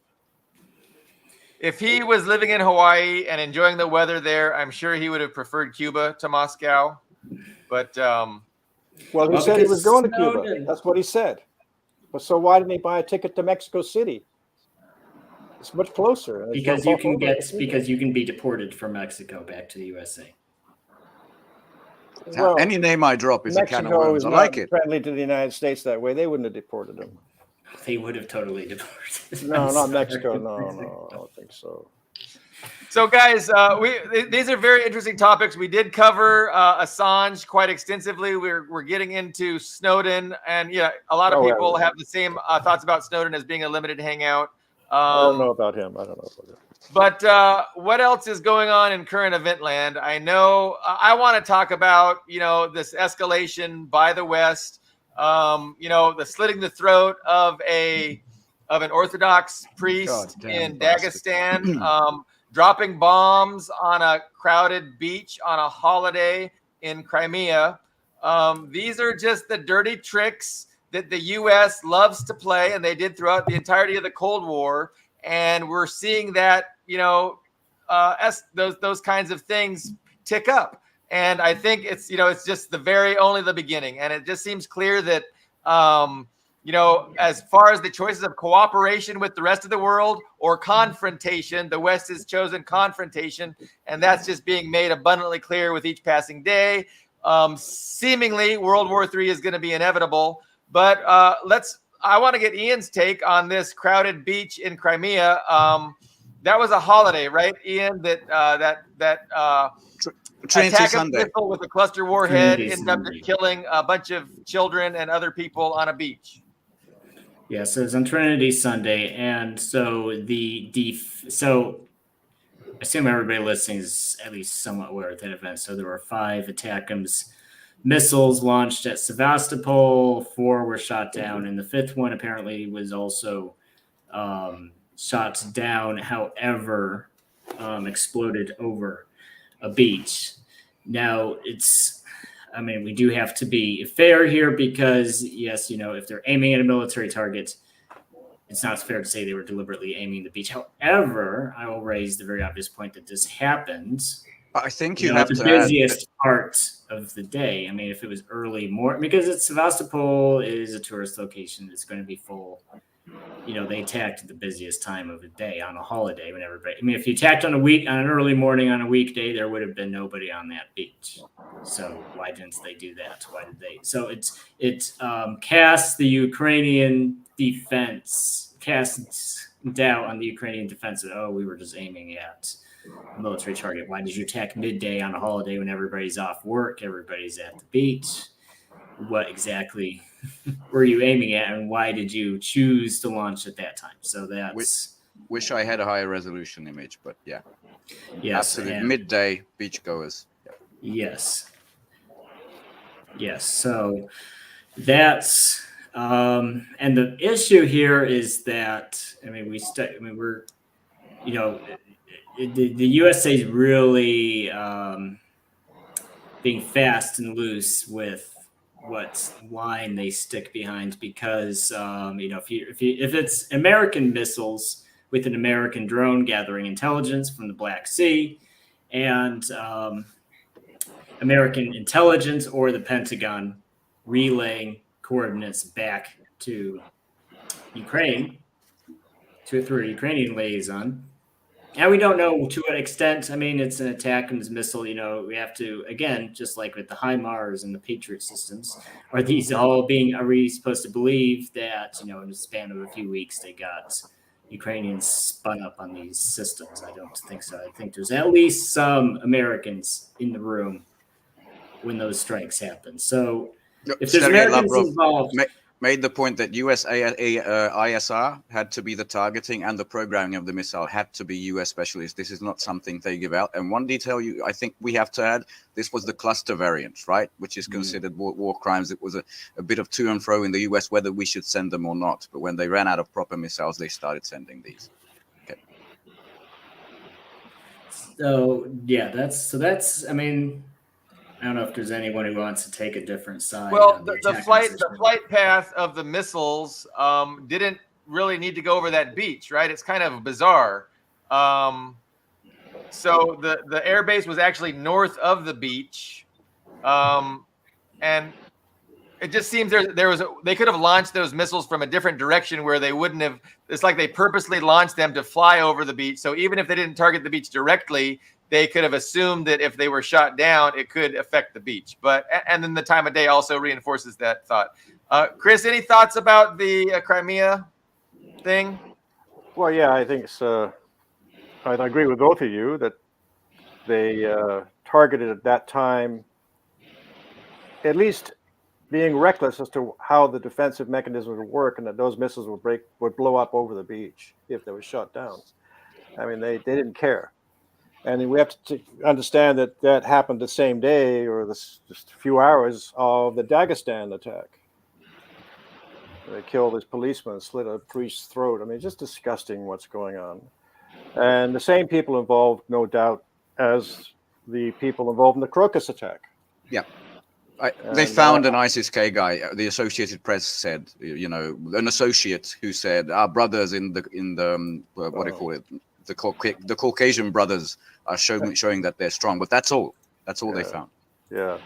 If he was living in Hawaii and enjoying the weather there, I'm sure he would have preferred Cuba to Moscow. But well, he said he was going to Cuba. That's what he said. But so why didn't he buy a ticket to Mexico City? It's much closer. Because you can be deported from Mexico back to the USA. Well, any name I drop is Mexico a can of worms. I like it. Friendly to the United States that way. They wouldn't have deported him. They would have totally deported. No, not Mexico. No, I don't think so. So, guys, these are very interesting topics. We did cover Assange quite extensively. We're getting into Snowden, and a lot of people have the same thoughts about Snowden as being a limited hangout. I don't know about him. But what else is going on in current event land? I know I want to talk about this escalation by the West. The slitting the throat of an Orthodox priest in Dagestan. Dropping bombs on a crowded beach on a holiday in Crimea. These are just the dirty tricks that the U.S. loves to play, and they did throughout the entirety of the Cold War. And we're seeing that, those kinds of things tick up. And I think it's just only the beginning. And it just seems clear that, as far as the choices of cooperation with the rest of the world or confrontation, the West has chosen confrontation, and that's just being made abundantly clear with each passing day. Seemingly, World War III is going to be inevitable, but I want to get Ian's take on this crowded beach in Crimea. That was a holiday, right, Ian? Trinity Sunday missile with a cluster warhead ended up killing a bunch of children and other people on a beach. Yeah, so it's on Trinity Sunday, and so so I assume everybody listening is at least somewhat aware of that event. So there were 5 ATACMS missiles launched at Sevastopol. 4 were shot down, and the 5th one apparently was also shot down. However, exploded over a beach. Now we do have to be fair here because, yes, if they're aiming at a military target, it's not fair to say they were deliberately aiming the beach. However, I will raise the very obvious point that this happened. I think you have the to busiest part of the day. I mean, if it was early morning, because it's Sevastopol is a tourist location, it's going to be full. They attacked at the busiest time of the day on a holiday when everybody. I mean, if you attacked on an early morning on a weekday, there would have been nobody on that beach. So why didn't they do that? Why did they? So it casts the Ukrainian defense, casts doubt on the Ukrainian defense that we were just aiming at a military target. Why did you attack midday on a holiday when everybody's off work, everybody's at the beach? What exactly were you aiming at, and why did you choose to launch at that time? So that's Wish I had a higher resolution image, but yeah. Yes, Absolute and- midday beachgoers. Yes. Yes. So that's and the issue here is that we're the USA is really being fast and loose with what line they stick behind because if it's American missiles with an American drone gathering intelligence from the Black Sea and American intelligence or the Pentagon relaying coordinates back to Ukraine through a Ukrainian liaison. And we don't know to what extent. I mean, it's an attack and it's missile. We have to, again, just like with the HIMARS and the Patriot systems, are we supposed to believe that, in the span of a few weeks, they got Ukrainians spun up on these systems? I don't think so. I think there's at least some Americans in the room when those strikes happen. So if there's Sergei Americans Lavrov involved, made the point that US ISR had to be the targeting and the programming of the missile had to be US specialists. This is not something they give out. And one detail I think we have to add, this was the cluster variant, right? Which is considered war crimes. It was a bit of to and fro in the US whether we should send them or not. But when they ran out of proper missiles, they started sending these. Okay. So yeah, that's. I mean, I don't know if there's anyone who wants to take a different side. Well, the flight path of the missiles didn't really need to go over that beach, right? It's kind of bizarre. So the air base was actually north of the beach, and it just seems they could have launched those missiles from a different direction where they wouldn't have. It's like they purposely launched them to fly over the beach. So even if they didn't target the beach directly, they could have assumed that if they were shot down, it could affect the beach. And then the time of day also reinforces that thought. Chris, any thoughts about the Crimea thing? Well, yeah, I think it's. I agree with both of you that they targeted at that time, at least being reckless as to how the defensive mechanisms would work, and that those missiles would blow up over the beach if they were shot down. I mean, they didn't care. And we have to understand that happened the same day or just a few hours of the Dagestan attack. They killed this policeman, slit a priest's throat. I mean, just disgusting what's going on. And the same people involved, no doubt, as the people involved in the Crocus attack. Yeah. They found an ISIS-K guy. The Associated Press said, an associate who said, our brothers in the what do you call it? The Caucasian brothers are showing that they're strong, but that's all. That's all they found. Yeah.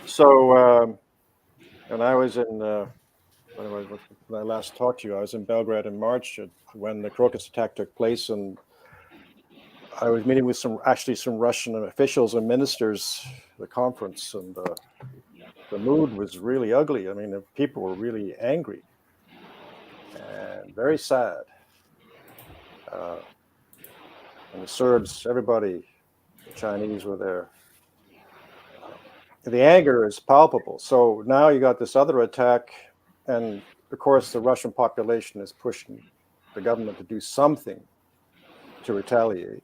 So, when I was in, when I last talked to you, I was in Belgrade in March when the Crocus attack took place, and I was meeting with some Russian officials and ministers at the conference, and the mood was really ugly. I mean, the people were really angry and very sad. And the Serbs, everybody, the Chinese were there. The anger is palpable. So now you got this other attack, and of course the Russian population is pushing the government to do something to retaliate.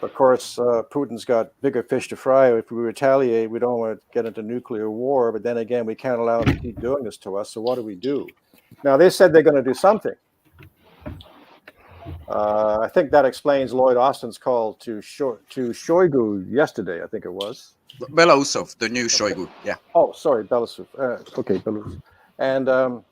Of course, Putin's got bigger fish to fry. If we retaliate, we don't want to get into nuclear war, but then again, we can't allow them to keep doing this to us, so what do? Now, they said they're going to do something. I think that explains Lloyd Austin's call to Shoigu yesterday, I think it was. Belousov, the new Shoigu, yeah. Oh, sorry, Belousov. Okay, Belousov. And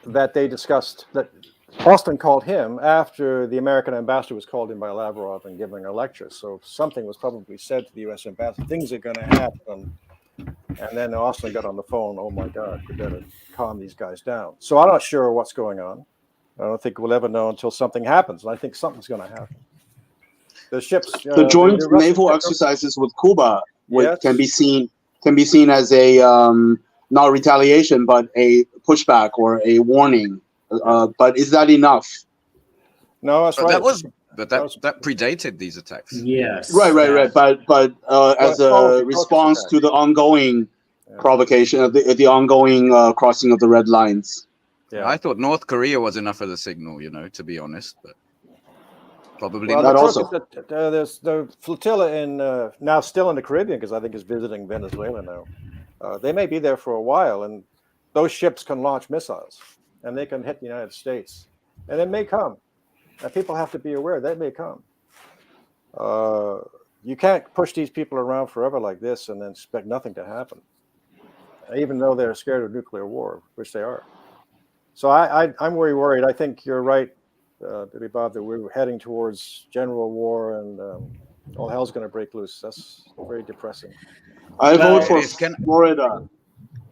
that they discussed, that Austin called him after the American ambassador was called in by Lavrov and giving a lecture. So something was probably said to the U.S. ambassador, things are going to happen. And then Austin got on the phone, oh my God, we better calm these guys down. So I'm not sure what's going on. I don't think we'll ever know until something happens. And I think something's going to happen. The ships, the joint naval exercises with Cuba Yes. can be seen as a not retaliation, but a pushback or a warning. But is that enough? No, that's right. That predated these attacks. Yes. Right. But as a response to the ongoing provocation of the ongoing crossing of the red lines. Yeah. I thought North Korea was enough of a signal, to be honest, but probably Well, not. That also. there's the flotilla in now still in the Caribbean, because I think it's visiting Venezuela now. They may be there for a while, and those ships can launch missiles, and they can hit the United States, and it may come. And people have to be aware they may come. You can't push these people around forever like this and then expect nothing to happen, even though they're scared of nuclear war, which they are. So I'm very worried. I think you're right, Billy Bob, that we're heading towards general war, and all hell's going to break loose. That's very depressing. I Well, vote for Florida.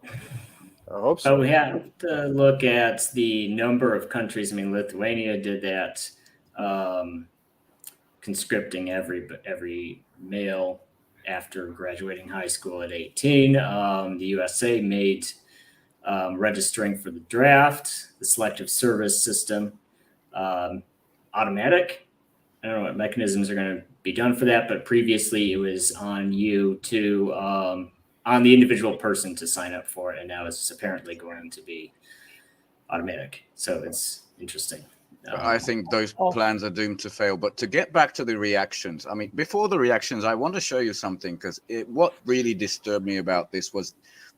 I hope so. But we have to look at the number of countries. I mean, Lithuania did that, conscripting every male after graduating high school at 18. The USA made registering for the draft, the selective service system, automatic. I don't know what mechanisms are going to be done for that, but previously it was on you to on the individual person to sign up for it, and now it's apparently going to be automatic. So it's interesting. I think those plans are doomed to fail. But to get back to the reactions, I mean, before the reactions, I want to show you something, because what really disturbed me about this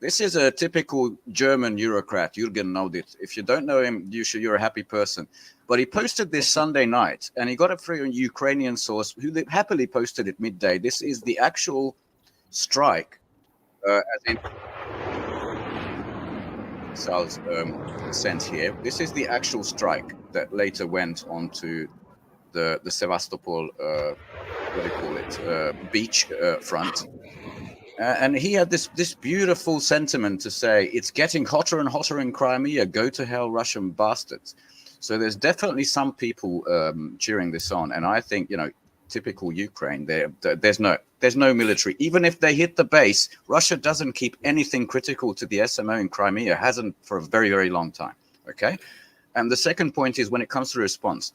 is a typical German bureaucrat, Jürgen Naudit. If you don't know him, you're a happy person. But he posted this Sunday night, and he got it through a Ukrainian source who happily posted it midday. This is the actual strike, as in Zhao's sent here. This is the actual strike that later went on to the Sevastopol, what do you call it, beach front. And he had this beautiful sentiment to say, it's getting hotter and hotter in Crimea. Go to hell, Russian bastards. So there's definitely some people cheering this on. And I think, typical Ukraine, there's no military. Even if they hit the base, Russia doesn't keep anything critical to the SMO in Crimea, hasn't for a very, very long time. Okay. And the second point is when it comes to response,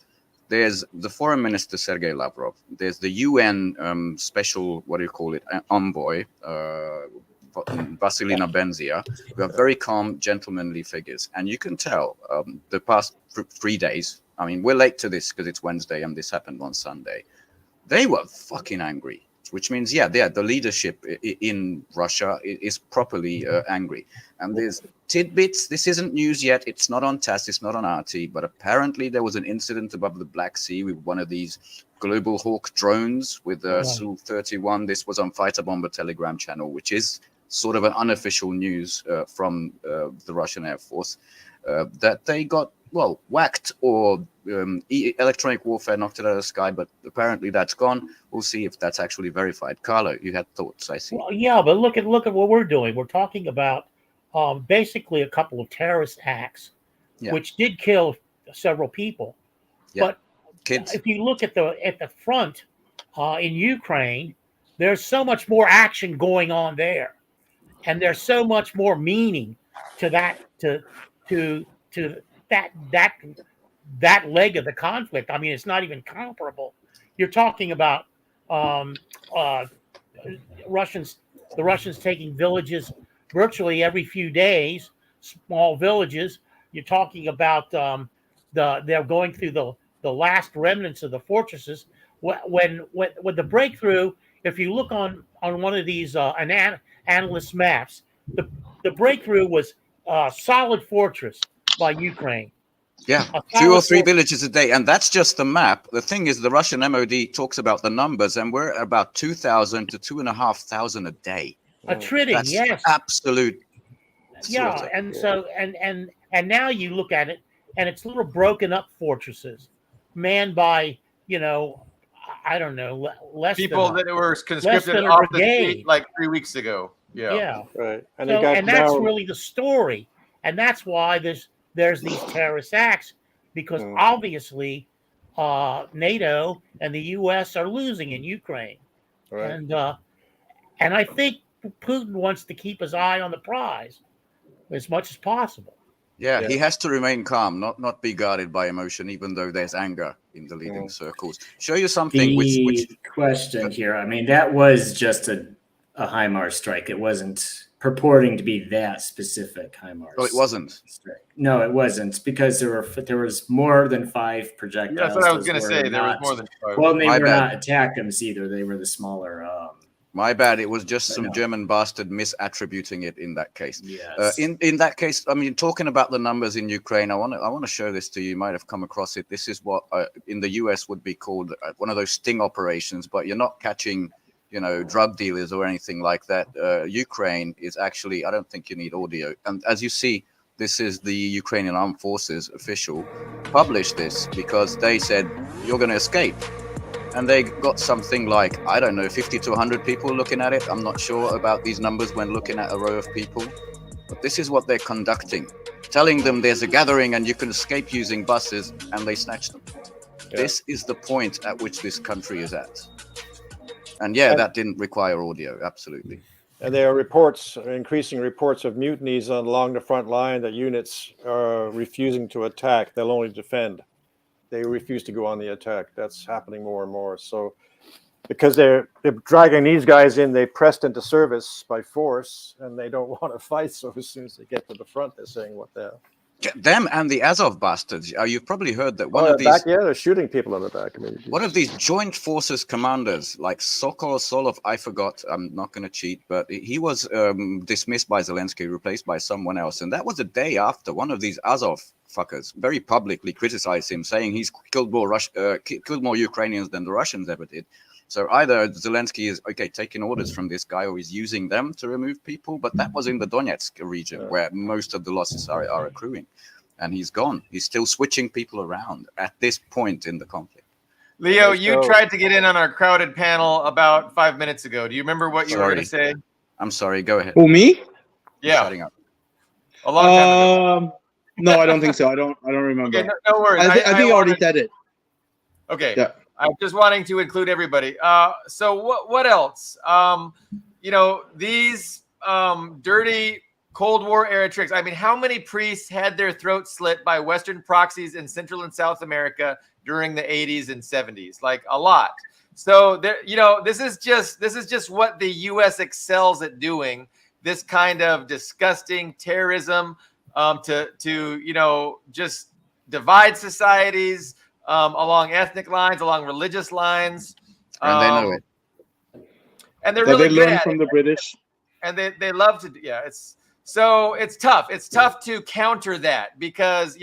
there's the foreign minister, Sergei Lavrov. There's the UN special, envoy, Vasilina Benzia, who are very calm, gentlemanly figures. And you can tell the past 3 days, I mean, we're late to this because it's Wednesday and this happened on Sunday. They were fucking angry, which means, the leadership in Russia is properly angry. And there's tidbits. This isn't news yet. It's not on TASS. It's not on RT. But apparently there was an incident above the Black Sea with one of these Global Hawk drones with Su-31. This was on Fighter Bomber Telegram channel, which is sort of an unofficial news from the Russian Air Force, that they got, whacked, or electronic warfare knocked it out of the sky, but apparently that's gone. We'll see if that's actually verified. Carlo, you had thoughts, I see. Well, yeah, but look at what we're doing. We're talking about basically a couple of terrorist acts, which did kill several people. Yeah. But kids. If you look at the front in Ukraine, there's so much more action going on there, and there's so much more meaning to that that leg of the conflict. I mean, it's not even comparable. You're talking about the Russians taking villages virtually every few days, small villages. You're talking about they're going through the last remnants of the fortresses. When the breakthrough, if you look on one of these analyst maps, the breakthrough was a solid fortress by Ukraine. Yeah, 2 or 3 villages a day. And that's just the map. The thing is, the Russian MOD talks about the numbers, and we're at about 2,000 to 2,500 a day. A tridding, that's yes. Absolute. Yeah, slaughter. And so and now you look at it, and it's little broken up fortresses, manned by, I don't know, less people that were conscripted off the street like 3 weeks ago. Yeah. Right. And that's really the story. And that's why there's these terrorist acts, because obviously NATO and the US are losing in Ukraine. Right. And I think Putin wants to keep his eye on the prize as much as possible. Yeah, he has to remain calm, not be guarded by emotion, even though there's anger in the leading circles. Show you something. Which question here? I mean, that was just a HIMARS strike. It wasn't purporting to be that specific HIMARS. Oh, it wasn't. No, it wasn't, because there was more than 5 projectiles. Yeah, that's what I was Those going to were say. There was not- more than 5. Well, they My were bad. not ATACMS either. They were the smaller. My bad. It was just some No. German bastard misattributing it in that case. Yes. In that case, I mean, talking about the numbers in Ukraine, I want to show this to you. You might have come across it. This is what in the US would be called one of those sting operations, but you're not catching, drug dealers or anything like that. Ukraine is actually, I don't think you need audio. And as you see, this is the Ukrainian Armed Forces official published this because they said, you're going to escape. And they got something like, I don't know, 50 to 100 people looking at it. I'm not sure about these numbers when looking at a row of people. But this is what they're conducting, telling them there's a gathering and you can escape using buses, and they snatch them. Yeah. This is the point at which this country is at. And that didn't require audio, absolutely. And there are increasing reports of mutinies along the front line, that units are refusing to attack. They'll only defend. They refuse to go on the attack. That's happening more and more. So because they're dragging these guys in, they pressed into service by force, and they don't want to fight. So as soon as they get to the front, they're saying, what the hell? Them and the Azov bastards. You've probably heard that one of these... they're shooting people in the back. I mean, one of these joint forces commanders, like Sokol Solov, I forgot, I'm not going to cheat, but he was dismissed by Zelensky, replaced by someone else. And that was a day after one of these Azov fuckers very publicly criticized him, saying he's killed more Ukrainians than the Russians ever did. So either Zelensky is, taking orders from this guy, or he's using them to remove people. But that was in the Donetsk region where most of the losses are accruing. And he's gone. He's still switching people around at this point in the conflict. Leo, you tried to get in on our crowded panel about 5 minutes ago. Do you remember what you were going to say? I'm sorry. Go ahead. Who, me? Yeah. Shutting up. A long time ago. No, I don't think so. I don't remember. Okay, no worries. I think I already said it. Okay. Yeah. I'm just wanting to include everybody. So what else? These dirty Cold War era tricks. I mean, how many priests had their throats slit by Western proxies in Central and South America during the 80s and 70s? Like, a lot. So there, this is just what the U.S. excels at doing. This kind of disgusting terrorism to just divide societies. Along ethnic lines, along religious lines, and they know it. And they're really good at from the British, and they love to. Yeah, it's tough. It's tough to counter that because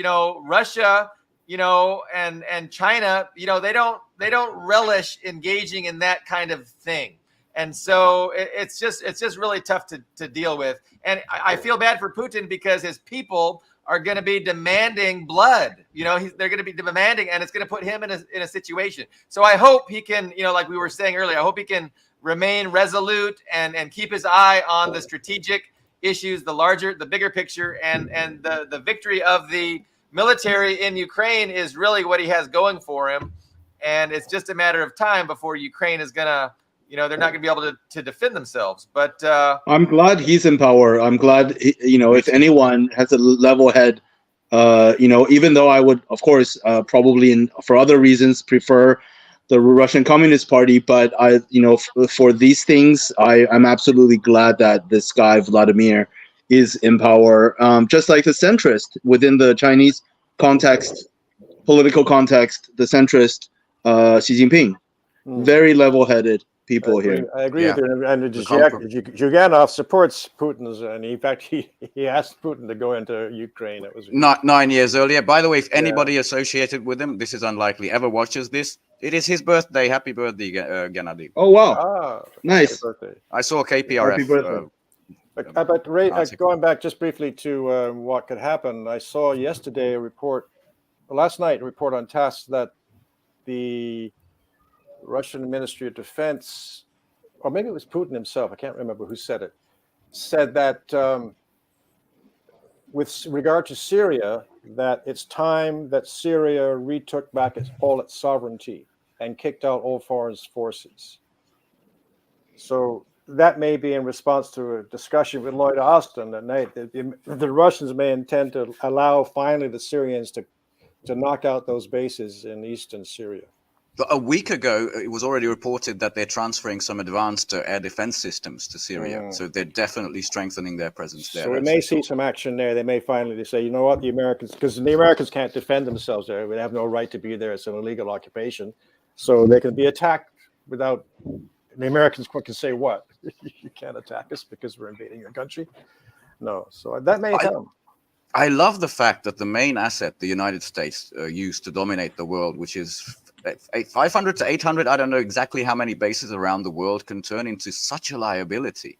Russia, and China, they don't relish engaging in that kind of thing, and so it's just really tough to deal with. And I feel bad for Putin because his people are going to be demanding blood. They're going to be demanding, and it's going to put him in a situation. So I hope he can, like we were saying earlier, I hope he can remain resolute and keep his eye on the strategic issues, the bigger picture, and the victory of the military in Ukraine is really what he has going for him. And it's just a matter of time before Ukraine is going to, they're not going to be able to defend themselves. But I'm glad he's in power. I'm glad, if anyone has a level head, even though I would, of course, probably for other reasons prefer the Russian Communist Party, but for these things, I'm absolutely glad that this guy, Vladimir, is in power. Just like the centrist within the Chinese political context, the centrist Xi Jinping, very level-headed people here. I agree with you. And Zhuganov supports Putin's, and in fact, he asked Putin to go into Ukraine. It was not 9 years earlier. By the way, if anybody associated with him, this is unlikely, ever watches this, it is his birthday. Happy birthday, Gennady. Oh, wow. Nice. I saw KPRF. But Ray, going back just briefly to what could happen, I saw yesterday last night a report on TASS that the Russian Ministry of Defense, or maybe it was Putin himself, I can't remember who said it, said that with regard to Syria, that it's time that Syria retook back all its sovereignty and kicked out all foreign forces. So that may be in response to a discussion with Lloyd Austin that night. The Russians may intend to allow finally the Syrians to knock out those bases in eastern Syria. But a week ago, it was already reported that they're transferring some advanced air defense systems to Syria. So they're definitely strengthening their presence there. So we may see some action there. They may finally say, you know what, the Americans, because the Americans can't defend themselves there. They have no right to be there. It's an illegal occupation. So they can be attacked without, the Americans can say what? You can't attack us because we're invading your country. No, so that may come. I love the fact that the main asset the United States used to dominate the world, which is 500 to 800, I don't know exactly how many bases around the world, can turn into such a liability,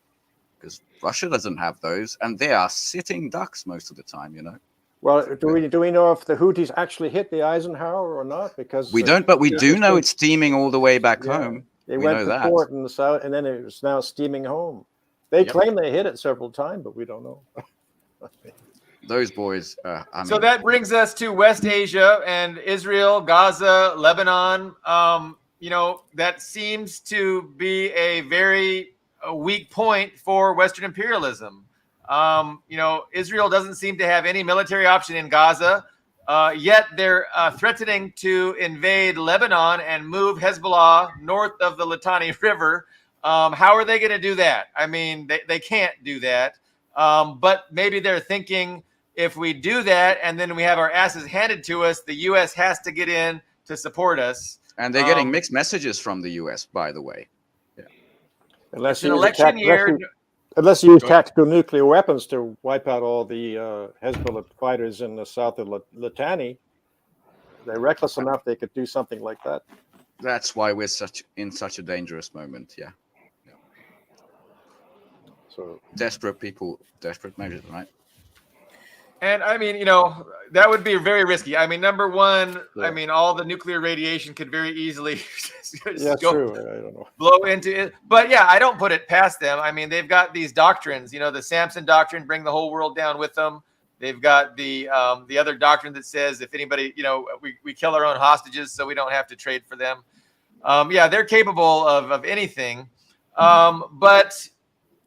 because Russia doesn't have those, and they are sitting ducks most of the time, you know. Well, do we know if the Houthis actually hit the Eisenhower or not? Because we don't, but we do know it's steaming all the way back home. They went to port in the south, and then it's now steaming home. They claim they hit it several times, but we don't know. Those boys. So that brings us to West Asia and Israel, Gaza, Lebanon. You know, that seems to be a very weak point for Western imperialism. You know, Israel doesn't seem to have any military option in Gaza, yet they're threatening to invade Lebanon and move Hezbollah north of the Litani River. How are they going to do that? I mean, they can't do that. But maybe they're thinking, if we do that and then we have our asses handed to us, the U.S. has to get in to support us. And they're getting mixed messages from the U.S., by the way. Yeah. Unless an election year. Unless you use tactical nuclear weapons to wipe out all the Hezbollah fighters in the south of Litani, they're reckless enough they could do something like that. That's why we're in such a dangerous moment. Yeah. So desperate people, desperate measures, right? And I mean, you know, that would be very risky. I mean, number one, I mean, all the nuclear radiation could very easily blow into it. But yeah, I don't put it past them. I mean, they've got these doctrines, you know, the Samson doctrine, bring the whole world down with them. They've got the other doctrine that says if anybody, you know, we kill our own hostages so we don't have to trade for them. Yeah, they're capable of anything. But,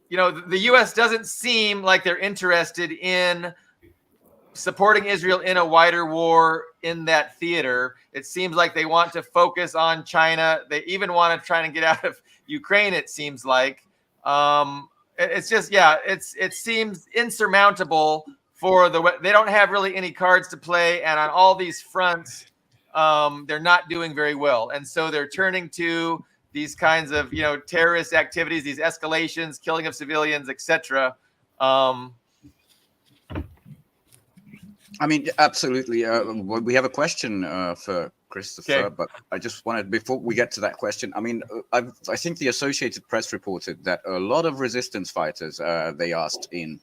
you know, the U.S. doesn't seem like they're interested in supporting Israel in a wider war in that theater. It seems like they want to focus on China. They even want to try and get out of Ukraine, it seems like. It's just, yeah, it seems insurmountable for they don't have really any cards to play. And on all these fronts, they're not doing very well. And so they're turning to these kinds of, you know, terrorist activities, these escalations, killing of civilians, etc. I mean, absolutely. We have a question for Christopher, but I just wanted, before we get to that question, I mean, I think the Associated Press reported that a lot of resistance fighters, they asked in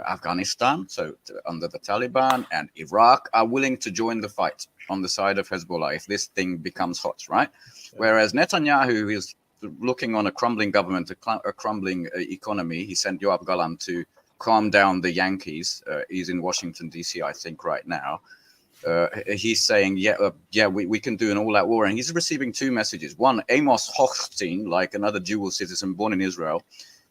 Afghanistan, so under the Taliban, and Iraq, are willing to join the fight on the side of Hezbollah if this thing becomes hot, right? Yeah. Whereas Netanyahu is looking on a crumbling government, a crumbling economy. He sent Yoav Gallant to calm down the Yankees. He's in Washington, D.C., I think, right now. He's saying, we can do an all-out war. And he's receiving two messages. One, Amos Hochstein, like another dual citizen born in Israel,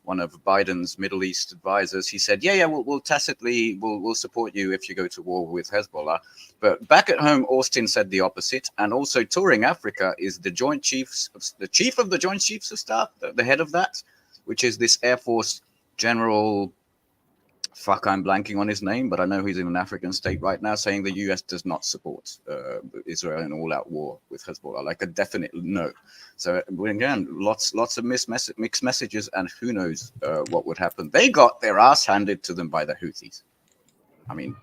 one of Biden's Middle East advisors, he said, we'll tacitly, we'll support you if you go to war with Hezbollah. But back at home, Austin said the opposite. And also touring Africa is the chief of the Joint Chiefs of Staff, the head of that, which is this Air Force General, I'm blanking on his name, but I know he's in an African state right now, saying the U.S. does not support Israel in all-out war with Hezbollah, like a definite no. So again, lots of mixed messages, and who knows what would happen. They got their ass handed to them by the Houthis. I mean,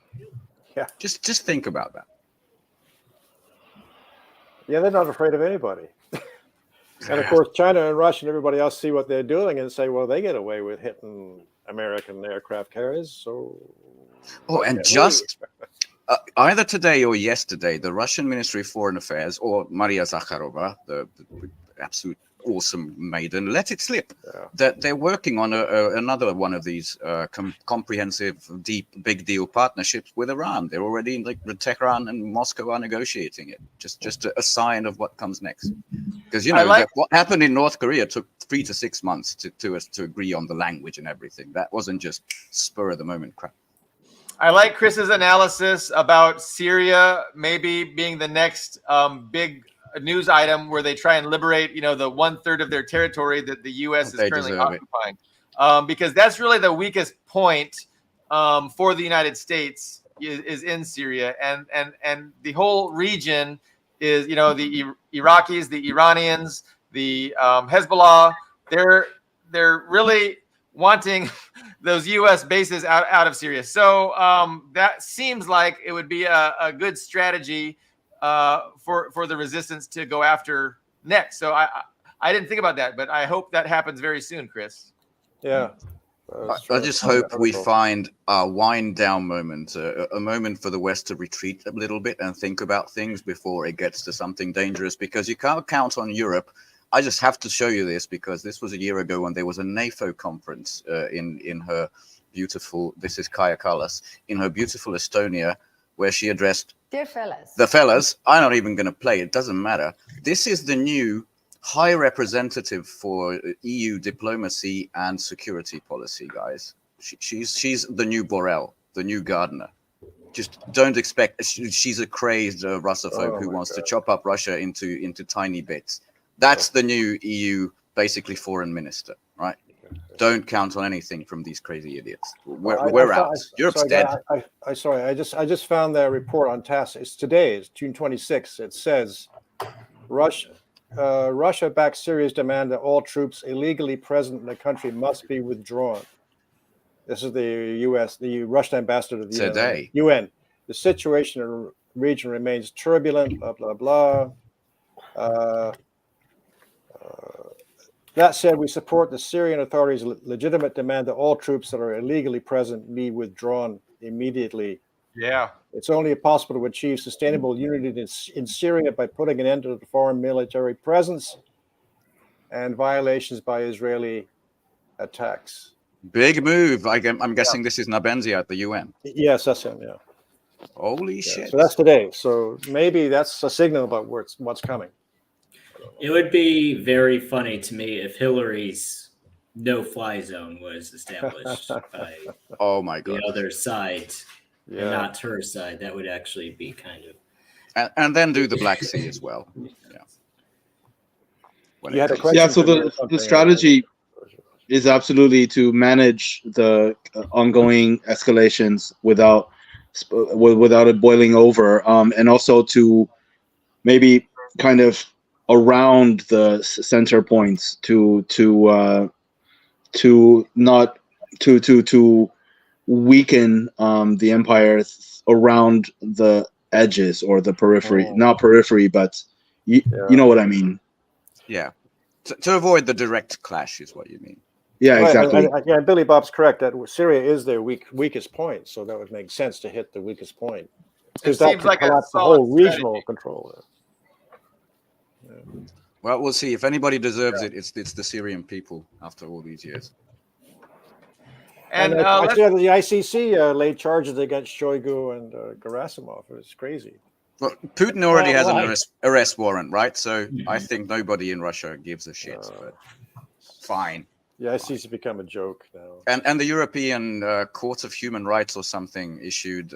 yeah, just think about that. Yeah, they're not afraid of anybody. And of course, China and Russia and everybody else see what they're doing and say, well, they get away with hitting American aircraft carriers. So, just either today or yesterday, the Russian Ministry of Foreign Affairs, or Maria Zakharova, the absolute awesome maiden, let it slip that they're working on another one of these comprehensive, deep, big deal partnerships with Iran. They're already, like, Tehran and Moscow are negotiating it. Just a sign of what comes next. Because, you know, what happened in North Korea took 3 to 6 months to us to agree on the language and everything. That wasn't just spur of the moment crap. I like Chris's analysis about Syria maybe being the next big a news item where they try and liberate, the 1/3 of their territory that the U.S. is They currently deserve it. occupying, because that's really the weakest point for the United States is in Syria, and the whole region is, the Iraqis, the Iranians, the Hezbollah. They're really wanting those U.S. bases out of Syria. So that seems like it would be a good strategy for the resistance to go after next. So I didn't think about that, but I hope that happens very soon, Chris. Yeah. I just hope we find a wind down moment, a moment for the West to retreat a little bit and think about things before it gets to something dangerous, because you can't count on Europe. I just have to show you this because this was a year ago when there was a NATO conference in her beautiful, this is Kaja Kallas, in her beautiful Estonia, where she addressed Dear fellas. the fellas. I'm not even going to play it. Doesn't matter. This is the new High Representative for EU diplomacy and security policy, guys. She's the new Borrell, the new Gardner. Just don't expect. She's a crazed Russophobe who wants to chop up Russia into tiny bits. That's the new EU, basically foreign minister, right? Don't count on anything from these crazy idiots. We're out. Europe's dead. I just found that report on TASS. It's today. It's June 26th. It says Russia backs Syria's demand that all troops illegally present in the country must be withdrawn. This is the Russian ambassador to the UN. The situation in the region remains turbulent, blah, blah, blah. That said, we support the Syrian authorities' legitimate demand that all troops that are illegally present be withdrawn immediately. Yeah. It's only possible to achieve sustainable unity in Syria by putting an end to the foreign military presence and violations by Israeli attacks. Big move. I'm guessing this is Nabenzia at the UN. Yes, that's him, yeah. Holy shit. So that's today. So maybe that's a signal about what's coming. It would be very funny to me if Hillary's no-fly zone was established by my God. the other side, and not her side. That would actually be kind of... And then do the Black Sea as well. Yeah. You had a question. So the strategy is absolutely to manage the ongoing escalations without it boiling over, and also to maybe kind of around the center points to weaken the empire around the edges or the periphery. Not periphery, but you know what I mean. Yeah, to avoid the direct clash is what you mean. Yeah, exactly. Yeah, Billy Bob's correct that Syria is their weakest point, so that would make sense to hit the weakest point because that seems like a the solid whole regional strategy. control. Well, we'll see. If anybody deserves it, it's the Syrian people after all these years. And I see that the ICC laid charges against Shoigu and Gerasimov. It's crazy. Well, Putin already has an arrest warrant, right? So I think nobody in Russia gives a shit. But fine. The ICC has become a joke now. And the European Court of Human Rights or something issued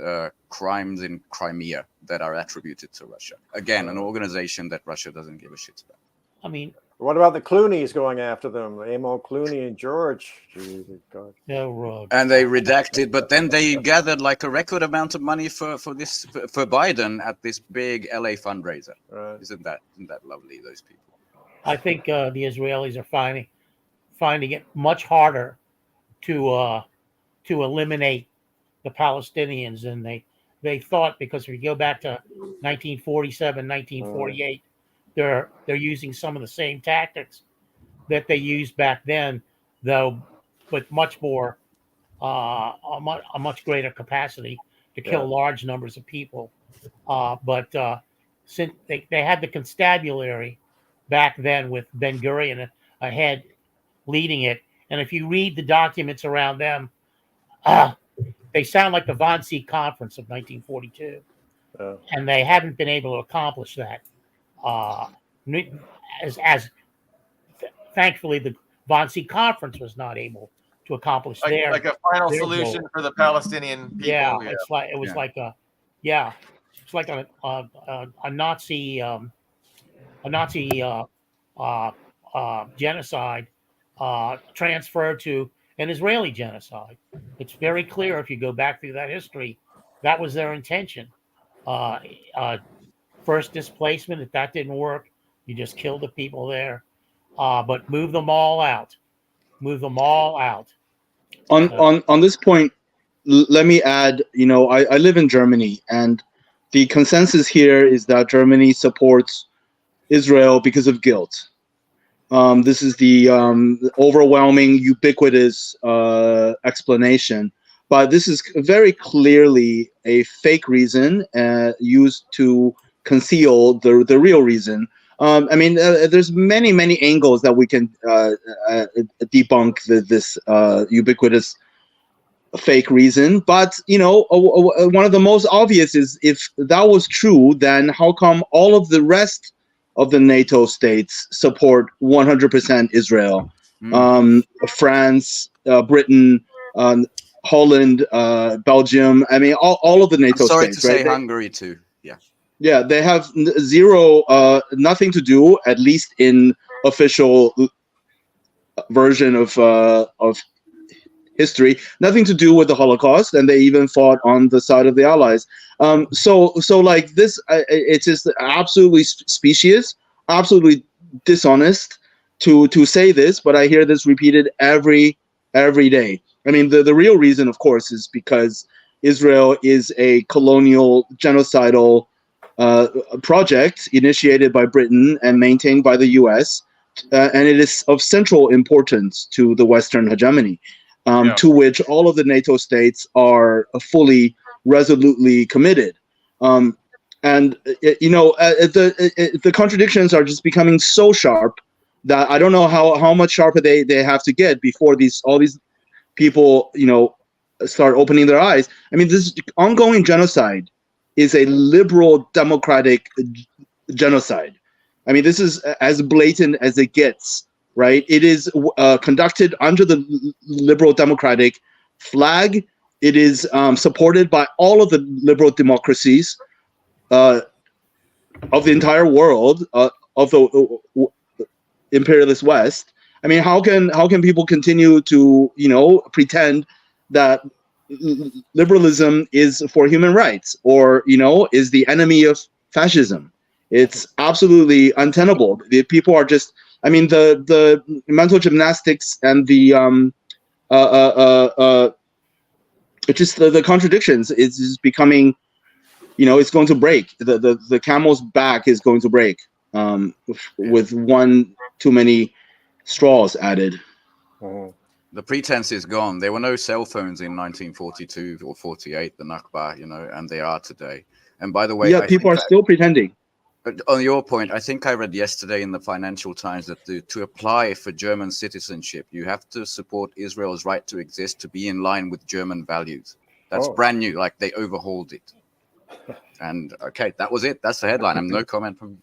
crimes in Crimea that are attributed to Russia. Again, an organization that Russia doesn't give a shit about. I mean, what about the Clooney's going after them? Amo Clooney and George. Jesus God. And they redacted, but then they gathered like a record amount of money for Biden at this big LA fundraiser. Right. Isn't that lovely? Those people. I think the Israelis are finding it much harder to eliminate the Palestinians than they thought, because if you go back to 1947, 1948, they're using some of the same tactics that they used back then, though with much more a much greater capacity to kill large numbers of people. But since they had the constabulary back then with Ben Gurion ahead leading it, and if you read the documents around them, they sound like the Wannsee Conference of 1942, and they haven't been able to accomplish that. As thankfully, the Wannsee Conference was not able to accomplish like a final solution goal for the Palestinian people. Yeah, it's like a Nazi genocide transferred to an Israeli genocide. It's very clear if you go back through that history, that was their intention. First displacement, if that didn't work, you just kill the people there. But move them all out. Move them all out. On this point, let me add, I live in Germany, and the consensus here is that Germany supports Israel because of guilt. This is the overwhelming, ubiquitous explanation. But this is very clearly a fake reason used to conceal the real reason. There's many angles that we can debunk this ubiquitous fake reason. But, one of the most obvious is, if that was true, then how come all of the rest of the NATO states support 100% Israel? France, Britain, Holland, Belgium. All of the NATO I'm sorry states. to say right? Hungary too. Yeah. Yeah, they have zero, nothing to do, at least in official version of history, nothing to do with the Holocaust, and they even fought on the side of the Allies. So like this, it's just absolutely specious, absolutely dishonest to say this, but I hear this repeated every day. The real reason, of course, is because Israel is a colonial, genocidal project initiated by Britain and maintained by the U.S., and it is of central importance to the Western hegemony, to which all of the NATO states are fully, resolutely committed. The contradictions are just becoming so sharp that I don't know how much sharper they have to get before all these people, start opening their eyes. This ongoing genocide is a liberal democratic genocide. This is as blatant as it gets, right? It is conducted under the liberal democratic flag. It is supported by all of the liberal democracies of the entire world, of the imperialist West. How can people continue to pretend that liberalism is for human rights, or is the enemy of fascism? It's absolutely untenable. The people are just, the mental gymnastics and the just the contradictions is becoming, it's going to break. The camel's back is going to break with one too many straws added. The pretense is gone. There were no cell phones in 1942 or 48, the Nakba, and they are today. And by the way, people are still pretending. But on your point, I think I read yesterday in the Financial Times that to apply for German citizenship, you have to support Israel's right to exist, to be in line with German values. That's brand new. Like, they overhauled it. And okay, that was it. That's the headline. No comment from.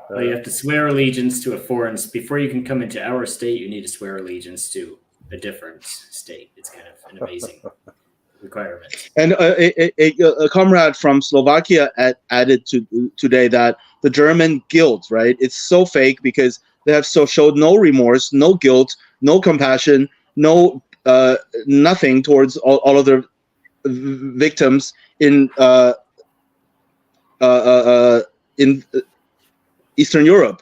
Well, you have to swear allegiance to a foreign. Before you can come into our state, you need to swear allegiance to a different state. It's kind of an amazing requirement. And a comrade from Slovakia added today that the German guilt, right? It's so fake because they have showed no remorse, no guilt, no compassion, no nothing towards all of their victims in Eastern Europe.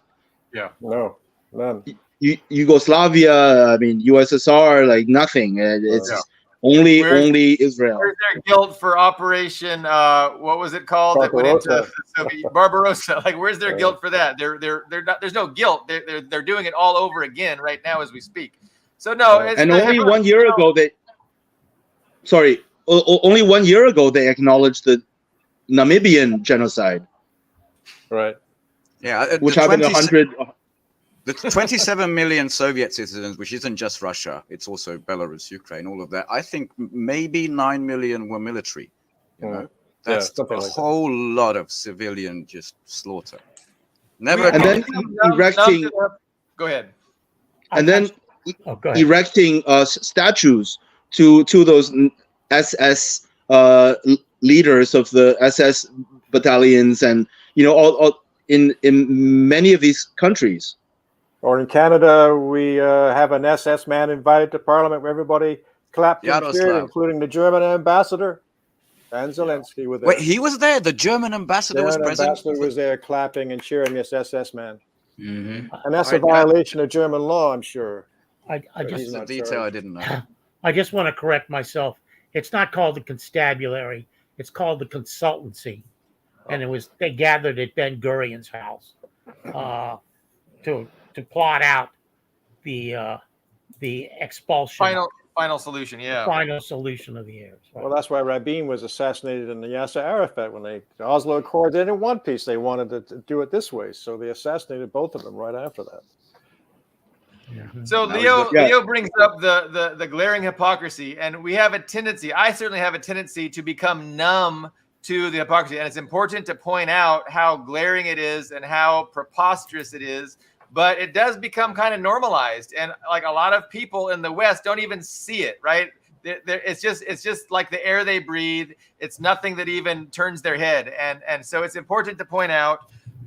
Yeah. No, none. Yugoslavia, USSR, like nothing. It's only Israel. Where's their guilt for Operation? What was it called? Barbarossa. That went into Barbarossa. Like, where's their guilt for that? They're not. There's no guilt. They're doing it all over again right now as we speak. So no. And only 1 year ago only 1 year ago they acknowledged the Namibian genocide. Right. Yeah, which happened 100. The 27 million Soviet citizens, which isn't just Russia, it's also Belarus, Ukraine, all of that. I think maybe 9 million were military. That's a whole lot of civilian just slaughter. Never. And then erecting. Go ahead. And then go ahead. erecting statues to those SS leaders of the SS battalions, and all in many of these countries. Or in Canada, we have an SS man invited to Parliament where everybody clapped and cheered, including the German ambassador and Zelensky were there. Wait, he was there? The German ambassador was present? The ambassador was there clapping and cheering this SS man. Mm-hmm. And that's a violation of German law, I'm sure. I just a detail I didn't know. I just want to correct myself. It's not called the constabulary. It's called the consultancy. And they gathered at Ben Gurion's house to plot out the expulsion. Final solution, yeah. Final solution of the years. Right? Well, that's why Rabin was assassinated in the Yasser Arafat when the Oslo Accord did in one piece. They wanted to do it this way, so they assassinated both of them right after that. So Leo brings up the glaring hypocrisy, and we have a tendency. I certainly have a tendency to become numb to the hypocrisy, and it's important to point out how glaring it is and how preposterous it is. But it does become kind of normalized, and like a lot of people in the West don't even see it, right? It's just like the air they breathe. It's nothing that even turns their head, and so it's important to point out.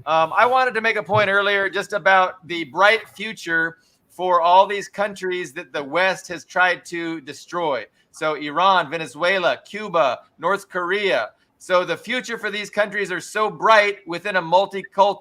I wanted to make a point earlier just about the bright future for all these countries that the West has tried to destroy. So Iran, Venezuela, Cuba, North Korea. So the future for these countries are so bright within a multipolar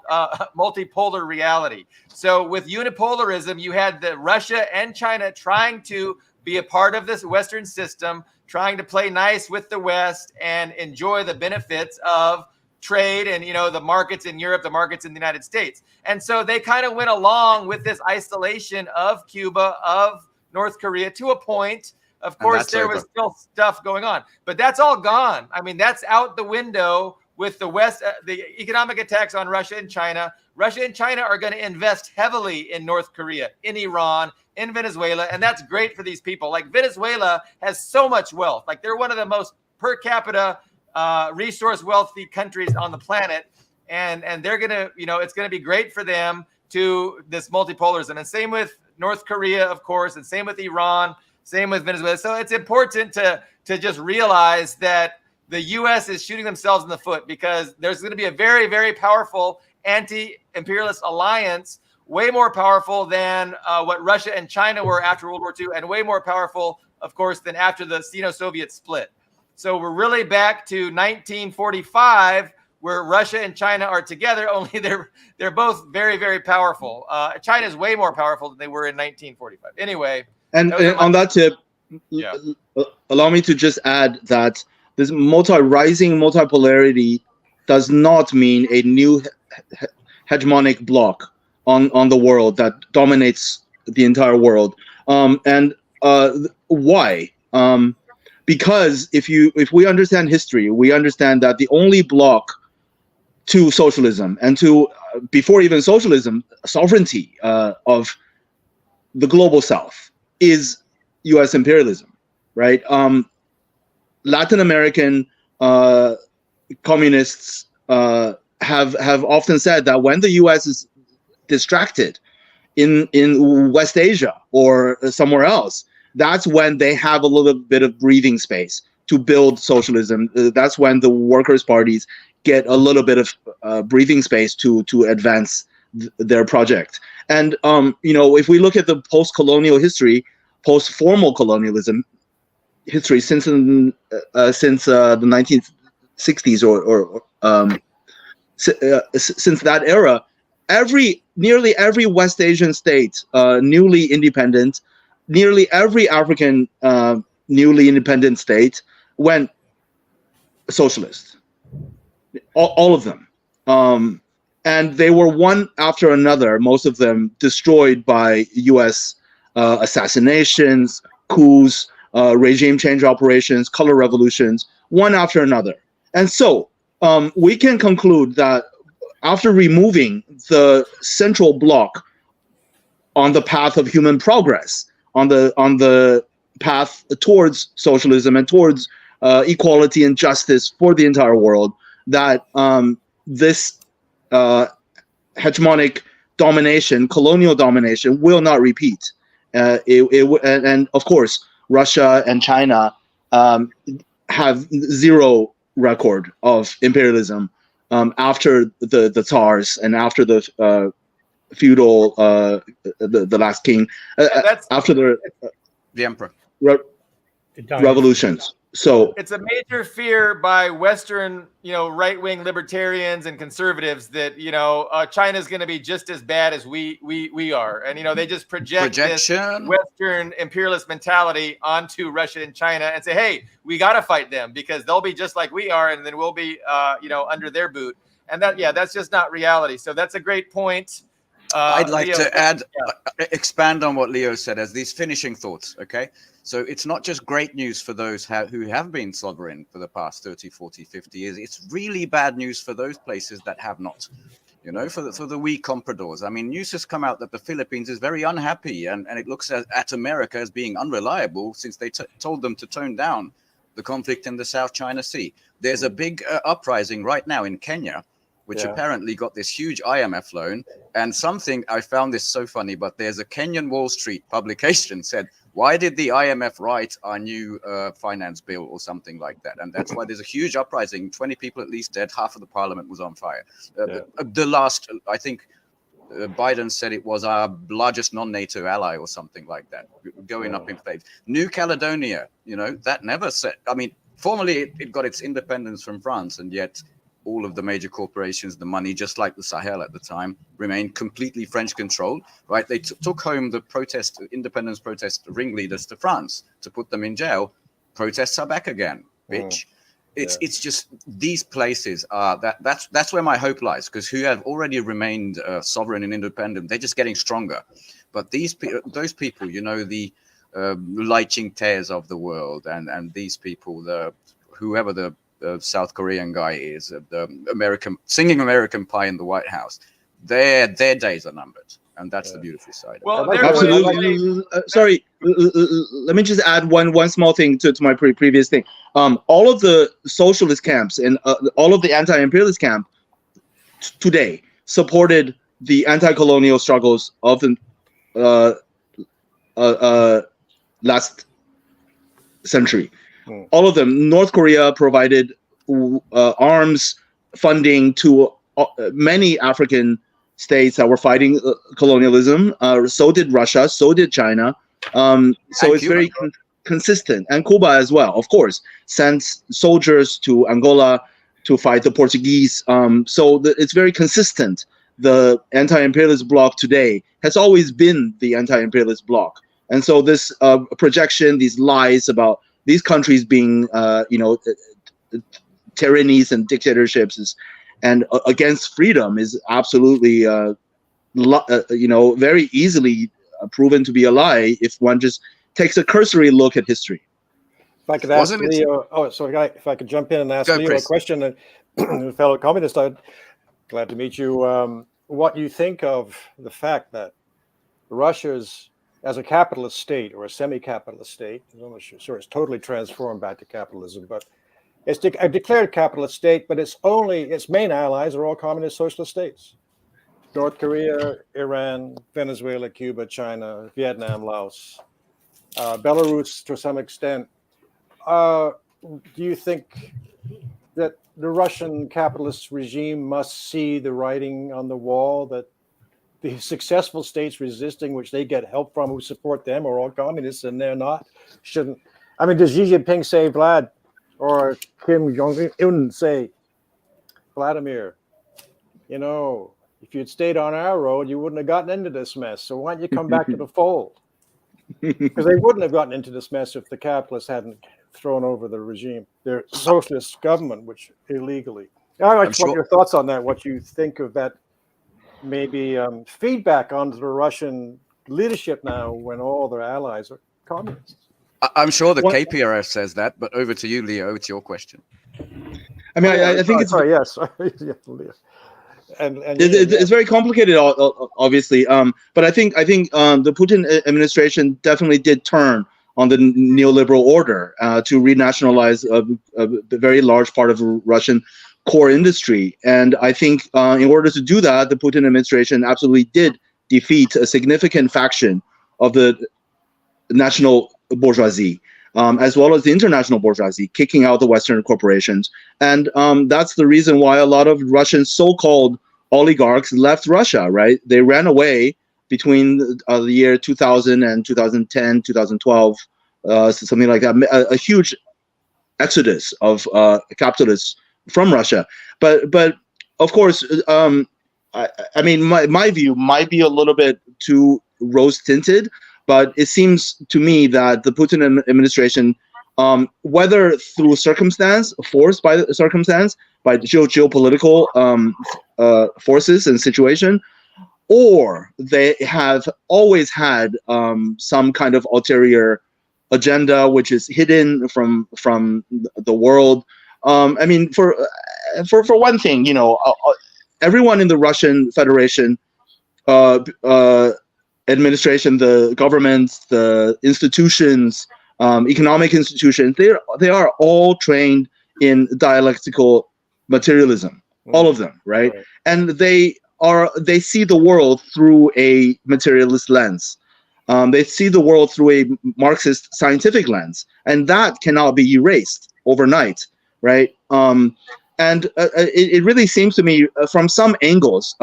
reality. So with unipolarism, you had Russia and China trying to be a part of this Western system, trying to play nice with the West and enjoy the benefits of trade and, the markets in Europe, the markets in the United States. And so they kind of went along with this isolation of Cuba, of North Korea to a point. Of course, there was still stuff going on, but that's all gone. I mean, that's out the window with the West, the economic attacks on Russia and China. Russia and China are going to invest heavily in North Korea, in Iran, in Venezuela, and that's great for these people. Like Venezuela has so much wealth. Like they're one of the most per capita resource wealthy countries on the planet, and they're going to, it's going to be great for them to this multipolarism. And same with North Korea, of course, and same with Iran. Same with Venezuela. So it's important to just realize that the U.S. is shooting themselves in the foot because there's going to be a very, very powerful anti-imperialist alliance, way more powerful than what Russia and China were after World War II, and way more powerful, of course, than after the Sino-Soviet split. So we're really back to 1945, where Russia and China are together, only they're both very, very powerful. China is way more powerful than they were in 1945. Anyway. And on that tip, allow me to just add that this rising multipolarity does not mean a new hegemonic bloc on the world that dominates the entire world. Why? Because if we understand history, we understand that the only bloc to socialism and to before even socialism, sovereignty of the global South is U.S. imperialism, right? Latin American communists have often said that when the U.S. is distracted in West Asia or somewhere else, that's when they have a little bit of breathing space to build socialism. That's when the workers' parties get a little bit of breathing space to advance their project. And if we look at the post-colonial history, post-formal colonialism history since the 1960s or since that era, nearly every West Asian state, newly independent, nearly every African newly independent state went socialist. All of them. And they were one after another, most of them destroyed by U.S. Assassinations, coups, regime change operations, color revolutions, one after another. And so we can conclude that after removing the central block on the path of human progress, on the path towards socialism and towards equality and justice for the entire world, that this hegemonic domination, colonial domination, will not repeat. And of course, Russia and China have zero record of imperialism after the Tsars and after the feudal the last king, after the emperor revolutions. So it's a major fear by Western, right-wing libertarians and conservatives that China's going to be just as bad as we are, and they just project this Western imperialist mentality onto Russia and China and say, hey, we got to fight them because they'll be just like we are, and then we'll be under their boot, and that's just not reality. So that's a great point. I'd like to expand on what Leo said as these finishing thoughts. Okay. So it's not just great news for those who have been sovereign for the past 30, 40, 50 years. It's really bad news for those places that have not, for the wee compradors. I mean, news has come out that the Philippines is very unhappy and it looks at America as being unreliable since they told them to tone down the conflict in the South China Sea. There's a big uprising right now in Kenya, which apparently got this huge IMF loan. And something, I found this so funny, but there's a Kenyan Wall Street publication said, why did the IMF write our new finance bill or something like that? And that's why there's a huge uprising, 20 people at least dead, half of the parliament was on fire. The last, I think Biden said it was our largest non-NATO ally or something like that, going up in flames. New Caledonia, that never said, I mean, formally it got its independence from France, and yet all of the major corporations, the money, just like the Sahel at the time, remained completely French controlled, right? They took home the independence protest ringleaders to France to put them in jail. Protests are back again, bitch. It's just these places are that's where my hope lies, because who have already remained sovereign and independent, they're just getting stronger. But those people, the Lai Ching-tes of the world, and these people, whoever the South Korean guy is, the singing American Pie in the White House, their days are numbered, and that's the beautiful side. Well, absolutely. Sorry, let me just add one small thing to my previous thing. All of the socialist camps and all of the anti-imperialist camp today supported the anti-colonial struggles of the last century. All of them. North Korea provided arms funding to many African states that were fighting colonialism. So did Russia. So did China. So it's Cuba. Very consistent. And Cuba as well, of course, sends soldiers to Angola to fight the Portuguese. So it's very consistent. The anti-imperialist bloc today has always been the anti-imperialist bloc. And so this projection, these lies about these countries being, tyrannies and dictatorships and against freedom is absolutely, very easily proven to be a lie if one just takes a cursory look at history. If I could ask Leo, if I could jump in and ask Leo a question, fellow communist, I'm glad to meet you. What you think of the fact that Russia's, as a capitalist state or a semi-capitalist state, I'm not sure it's totally transformed back to capitalism, but it's a declared capitalist state, but its main allies are all communist socialist states. North Korea, Iran, Venezuela, Cuba, China, Vietnam, Laos, Belarus to some extent. Do you think that the Russian capitalist regime must see the writing on the wall that the successful states resisting, which they get help from, who support them, are all communists and they're not? Shouldn't, I mean, does Xi Jinping say, Vlad, or Kim Jong-un say, Vladimir, if you'd stayed on our road, you wouldn't have gotten into this mess. So why don't you come back to the fold? Because they wouldn't have gotten into this mess if the capitalists hadn't thrown over the regime, their socialist government, which illegally. I'd like to get your thoughts on that, what you think of that, maybe feedback onto the Russian leadership now when all their allies are communists. I'm sure the KPRF says that, but over to you, Leo. It's your question. I mean, I think it's yes. And it's very complicated, obviously. But I think the Putin administration definitely did turn on the neoliberal order to renationalize a very large part of Russian core industry. And I think in order to do that, the Putin administration absolutely did defeat a significant faction of the national bourgeoisie. as well as the international bourgeoisie, kicking out the Western corporations. And that's the reason why a lot of Russian so-called oligarchs left Russia, right? They ran away between the year 2000 and 2010, 2012, something like that. A huge exodus of capitalists from Russia. But of course, I mean, my view might be a little bit too rose-tinted, but it seems to me that the Putin administration, whether through circumstance, forced by the circumstance, by geopolitical forces and situation, or they have always had some kind of ulterior agenda which is hidden from the world. I mean, for one thing, you know, everyone in the Russian Federation administration, the governments, the institutions, economic institutions, they are all trained in dialectical materialism, all of them, right? And they see the world through a materialist lens. They see the world through a Marxist scientific lens, and that cannot be erased overnight, right? And it really seems to me, from some angles,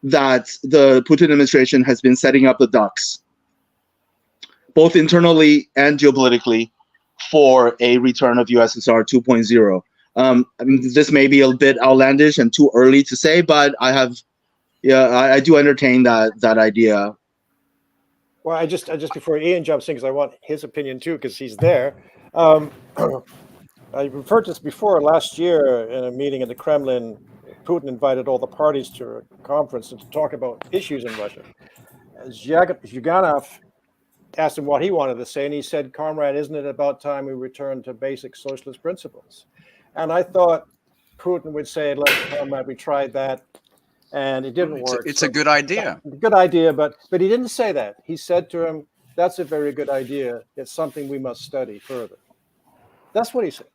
that the Putin administration has been setting up the ducks, both internally and geopolitically, for a return of USSR 2.0. I mean, this may be a bit outlandish and too early to say, but I do entertain that idea. Well, I just before Ian jumps in, because I want his opinion too, because he's there. I referred to this before. Last year in a meeting in the Kremlin, Putin invited all the parties to a conference to talk about issues in Russia. Zhuganov asked him what he wanted to say, and he said, "Comrade, isn't it about time we return to basic socialist principles?" And I thought Putin would say, "Look, comrade, we tried that, and it didn't work." It's a good idea. Good idea, but he didn't say that. He said to him, "That's a very good idea. It's something we must study further." That's what he said.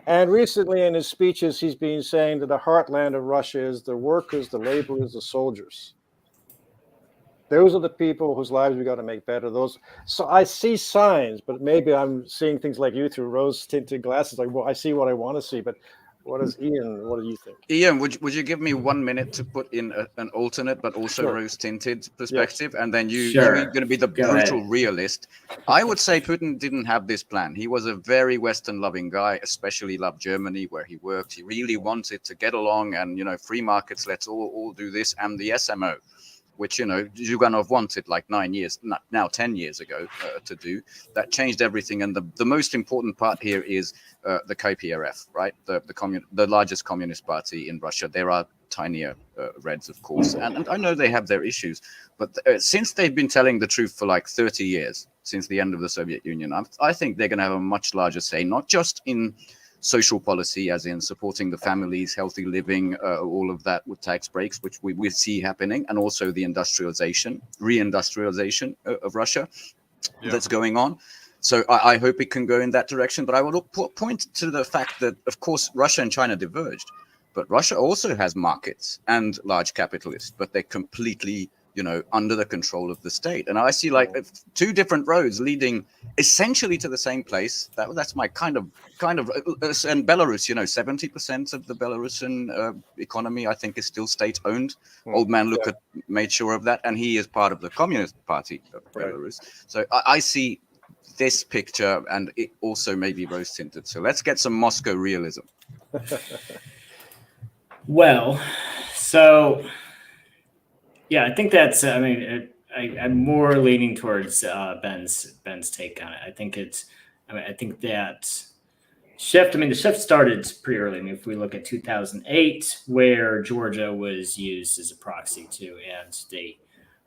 And recently in his speeches, he's been saying that the heartland of Russia is the workers, the laborers, the soldiers. Those are the people whose lives we got to make better. So I see signs, but maybe I'm seeing things like you through rose-tinted glasses. Like, well, I see what I want to see, but what do you think? Ian, would you give me 1 minute to put in an alternate but also rose-tinted perspective? Yes. And then you're going to be the brutal realist. I would say Putin didn't have this plan. He was a very Western-loving guy, especially loved Germany where he worked. He really wanted to get along and, you know, free markets, let's all do this. And the SMO, which, you know, Zhuganov wanted like 9 years, now 10 years ago to do. That changed everything. And the most important part here is the KPRF, right? The largest communist party in Russia. There are tinier Reds, of course. And I know they have their issues. But since they've been telling the truth for like 30 years, since the end of the Soviet Union, I think they're going to have a much larger say, not just in social policy, as in supporting the families, healthy living, all of that with tax breaks, which we see happening, and also the reindustrialization of Russia that's going on. So I hope it can go in that direction. But I will point to the fact that, of course, Russia and China diverged, but Russia also has markets and large capitalists, but they're completely, you know, under the control of the state. And I see like two different roads leading essentially to the same place. That's my kind of, and Belarus, you know, 70% of the Belarusian economy, I think, is still state owned. Old man Luka made sure of that. And he is part of the Communist Party of Belarus. So I see this picture, and it also may be rose tinted. So let's get some Moscow realism. Well, so yeah, I think that's. I mean, I'm more leaning towards Ben's take on it. I think it's. I think that shift. I mean, the shift started pretty early. I mean, if we look at 2008, where Georgia was used as a proxy too, and they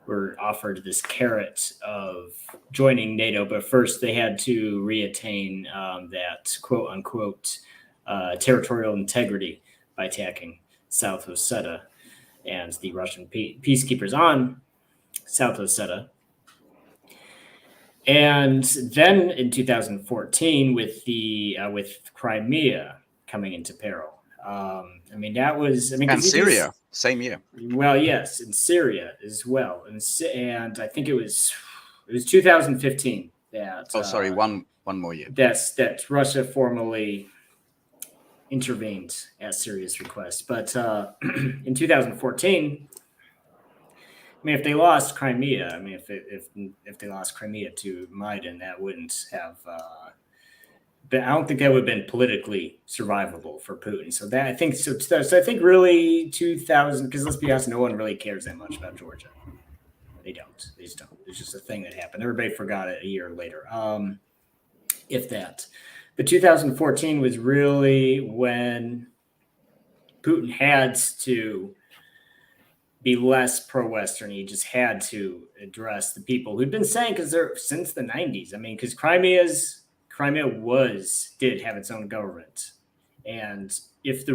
were offered this carrot of joining NATO, but first they had to reattain that quote unquote territorial integrity by attacking South Ossetia and the Russian peacekeepers on South Ossetia. And then in 2014, with Crimea coming into peril, I mean, that was, I mean, and Syria, same year. Well, yes, in Syria as well, and I think it was 2015 that. Oh, sorry, one 1 more year. that Russia formally intervened at Syria's request. But in 2014, I mean, if they lost Crimea, I mean, if they lost Crimea to Maidan, that wouldn't have. But I don't think that would have been politically survivable for Putin. So that I think so I think really 2000, because let's be honest, no one really cares that much about Georgia. They don't. They just don't. It's just a thing that happened. Everybody forgot it a year later, if that. But 2014 was really when Putin had to be less pro-Western. He just had to address the people who'd been saying, because they're since the 90s. I mean, because Crimea did have its own government, and if the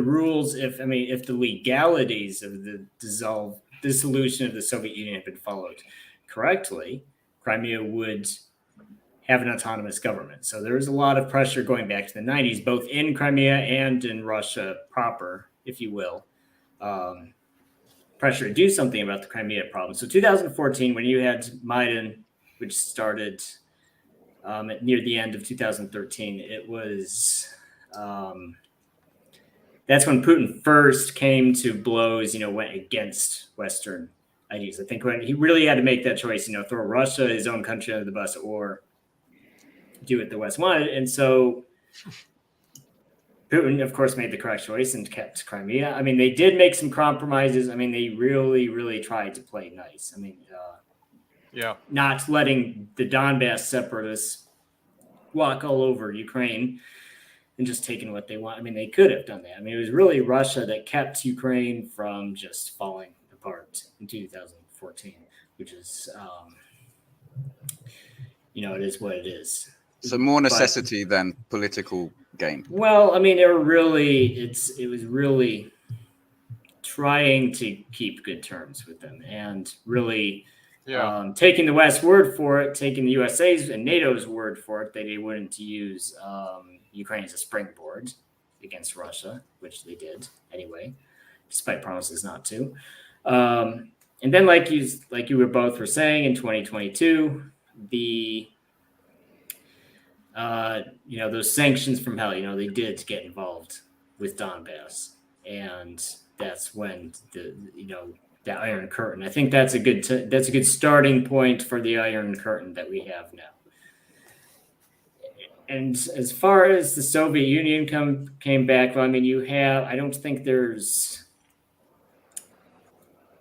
legalities of the dissolution of the Soviet Union had been followed correctly, Crimea would have an autonomous government. So there was a lot of pressure going back to the 90s, both in Crimea and in Russia proper, if you will. Pressure to do something about the Crimea problem. So 2014, when you had Maidan, which started near the end of 2013, it was that's when Putin first came to blows, went against Western ideas. I think when he really had to make that choice, throw Russia, his own country, under the bus, or do what the West wanted. And so Putin, of course, made the correct choice and kept Crimea. I mean, they did make some compromises. I mean, they really, really tried to play nice. I mean, not letting the Donbass separatists walk all over Ukraine and just taking what they want. I mean, they could have done that. I mean, it was really Russia that kept Ukraine from just falling apart in 2014, which is, it is what it is. So more necessity than political gain. Well, I mean, it was really trying to keep good terms with them, and really taking the West's word for it, taking the USA's and NATO's word for it, that they wouldn't use Ukraine as a springboard against Russia, which they did anyway, despite promises not to. And then, like you were both saying, in 2022, those sanctions from hell, they did get involved with Donbass, and that's when the Iron Curtain. I think that's a good starting point for the Iron Curtain that we have now. And as far as the Soviet Union came back, well, I mean, I don't think there's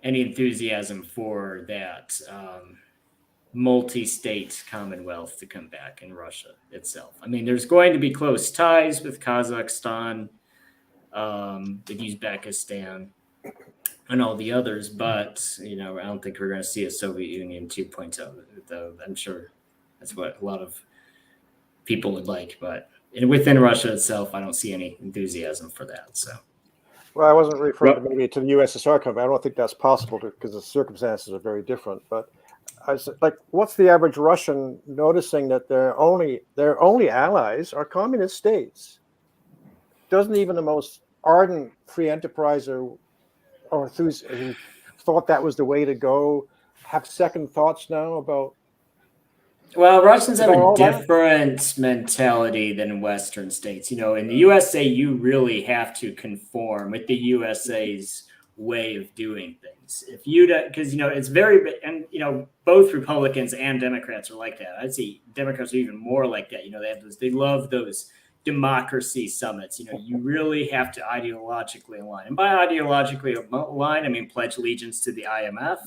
any enthusiasm for that multi-state commonwealth to come back in Russia itself. I mean, there's going to be close ties with Kazakhstan, with Uzbekistan, and all the others, but I don't think we're going to see a Soviet Union 2.0, though I'm sure that's what a lot of people would like. But within Russia itself, I don't see any enthusiasm for that. So, well, I wasn't referring maybe to the USSR company. I don't think that's possible because the circumstances are very different. But what's the average Russian noticing that their only allies are communist states? Doesn't even the most ardent free enterpriser or enthusiast who thought that was the way to go have second thoughts now about? Well, Russians have a different mentality than Western states. In the USA, you really have to conform with the USA's way of doing things. If you don't, because it's very, and both Republicans and Democrats are like that. I'd say Democrats are even more like that. They love those democracy summits. You really have to ideologically align, and by ideologically align, I mean pledge allegiance to the IMF.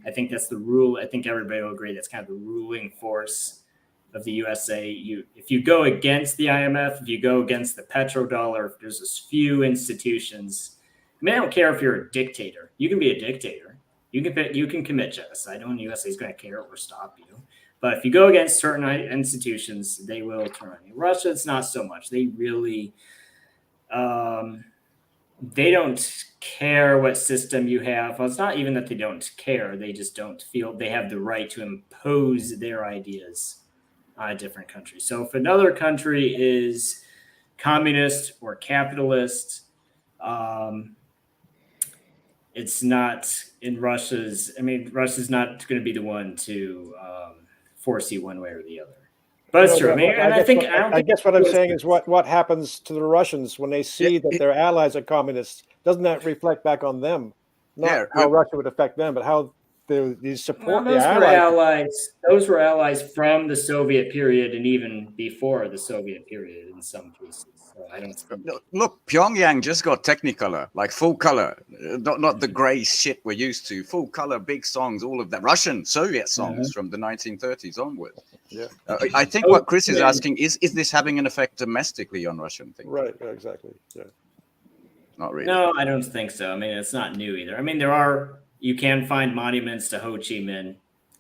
I think that's the rule. I think everybody will agree that's kind of the ruling force of the USA. If you go against the IMF, if you go against the petrodollar, if there's a few institutions. I mean, I don't care if you're a dictator. You can be a dictator. You can commit genocide. No one in the USA is going to care or stop you. But if you go against certain institutions, they will turn on you. Russia, it's not so much. They really, they don't care what system you have. Well, it's not even that they don't care. They just don't feel they have the right to impose their ideas on a different country. So if another country is communist or capitalist, it's not in Russia's. I mean, Russia's not going to be the one to force you one way or the other. But it's true. I mean, and I think I guess what I'm saying is what happens to the Russians when they see that their allies are communists. Doesn't that reflect back on them? Not how Russia would affect them, but how these support the allies. Those were allies from the Soviet period and even before the Soviet period in some cases. So I don't think. Look, Pyongyang just got Technicolor, like full color, not the gray shit we're used to. Full color, big songs, all of that. Russian, Soviet songs from the 1930s onward. Yeah. I think what Chris is asking is this having an effect domestically on Russian things? Right, exactly. Yeah. Not really. No, I don't think so. I mean, it's not new either. I mean, you can find monuments to Ho Chi Minh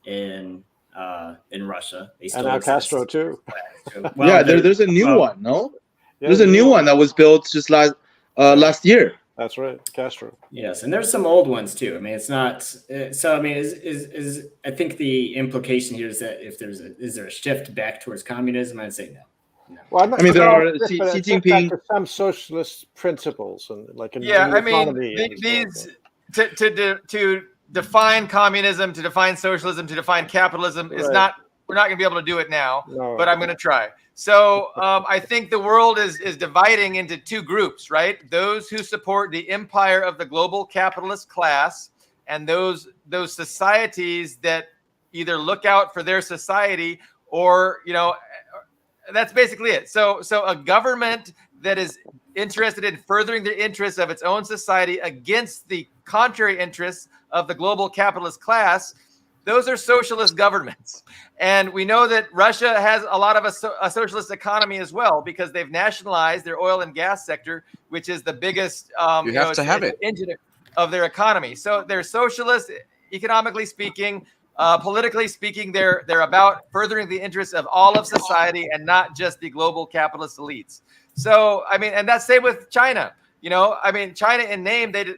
in Russia. They still and now Castro too. Well, there's a new one, no? Yeah, there's a new one that was built just last year. That's right, Castro. Yes, and there's some old ones too. I mean, it's not. So I mean, is I think the implication here is that if is there a shift back towards communism? I'd say no. Well, I mean, there are Xi Jinping. Some socialist principles and like in I mean, these to define communism, to define socialism, to define capitalism is not. We're not going to be able to do it now, but I'm going to try. So I think the world is dividing into two groups, right? Those who support the empire of the global capitalist class, and those societies that either look out for their society or that's basically it. So a government that is interested in furthering the interests of its own society against the contrary interests of the global capitalist class, those are socialist governments. And we know that Russia has a lot of a socialist economy as well, because they've nationalized their oil and gas sector, which is the biggest engine of their economy. So they're socialist, economically speaking. Politically speaking, they're about furthering the interests of all of society and not just the global capitalist elites. So, I mean, and that's same with China. I mean, China in name, they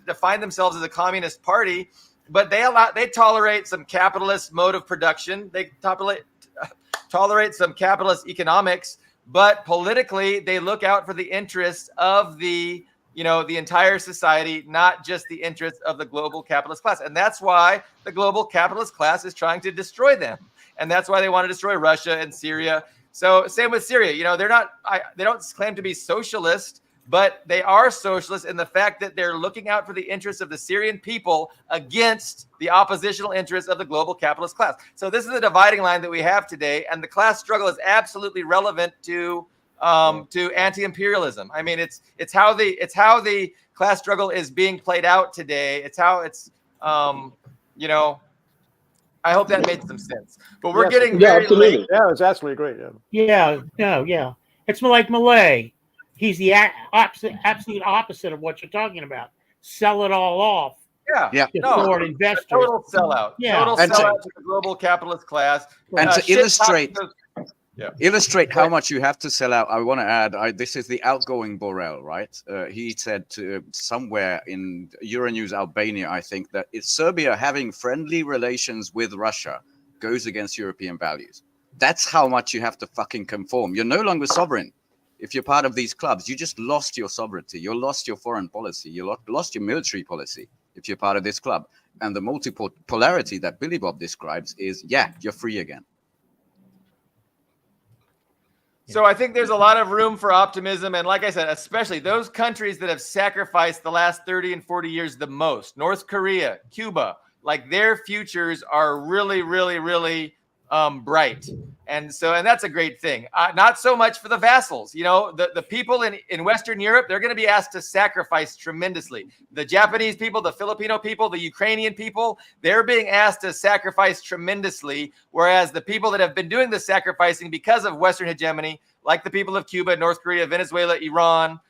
define themselves as a communist party, but they tolerate some capitalist mode of production. They tolerate some capitalist economics, but politically they look out for the interests of the entire society, not just the interests of the global capitalist class. And that's why the global capitalist class is trying to destroy them. And that's why they want to destroy Russia and Syria. So same with Syria. They don't claim to be socialist, but they are socialist in the fact that they're looking out for the interests of the Syrian people against the oppositional interests of the global capitalist class. So this is the dividing line that we have today. And the class struggle is absolutely relevant to anti-imperialism. I mean, it's how the class struggle is being played out today. It's how it's I hope that made some sense. But we're getting very absolutely late. Yeah, it's absolutely great. Yeah. It's like Malay. He's the absolute opposite of what you're talking about. Sell it all off. Yeah. Foreign investors. Total sellout. Yeah. Total sellout to the global capitalist class. And to illustrate how much you have to sell out, I want to add, this is the outgoing Borrell, right? He said to somewhere in Euronews Albania, I think, that it's Serbia having friendly relations with Russia goes against European values. That's how much you have to fucking conform. You're no longer sovereign. If you're part of these clubs, you just lost your sovereignty. You lost your foreign policy. You lost your military policy if you're part of this club. And the multipolarity that Billy Bob describes is, you're free again. So I think there's a lot of room for optimism. And like I said, especially those countries that have sacrificed the last 30 and 40 years the most, North Korea, Cuba, like their futures are really, really, really bright. And that's a great thing. Not so much for the vassals. The people in Western Europe, they're going to be asked to sacrifice tremendously. The Japanese people, the Filipino people, the Ukrainian people, they're being asked to sacrifice tremendously. Whereas the people that have been doing the sacrificing because of Western hegemony, like the people of Cuba, North Korea, Venezuela, Iran,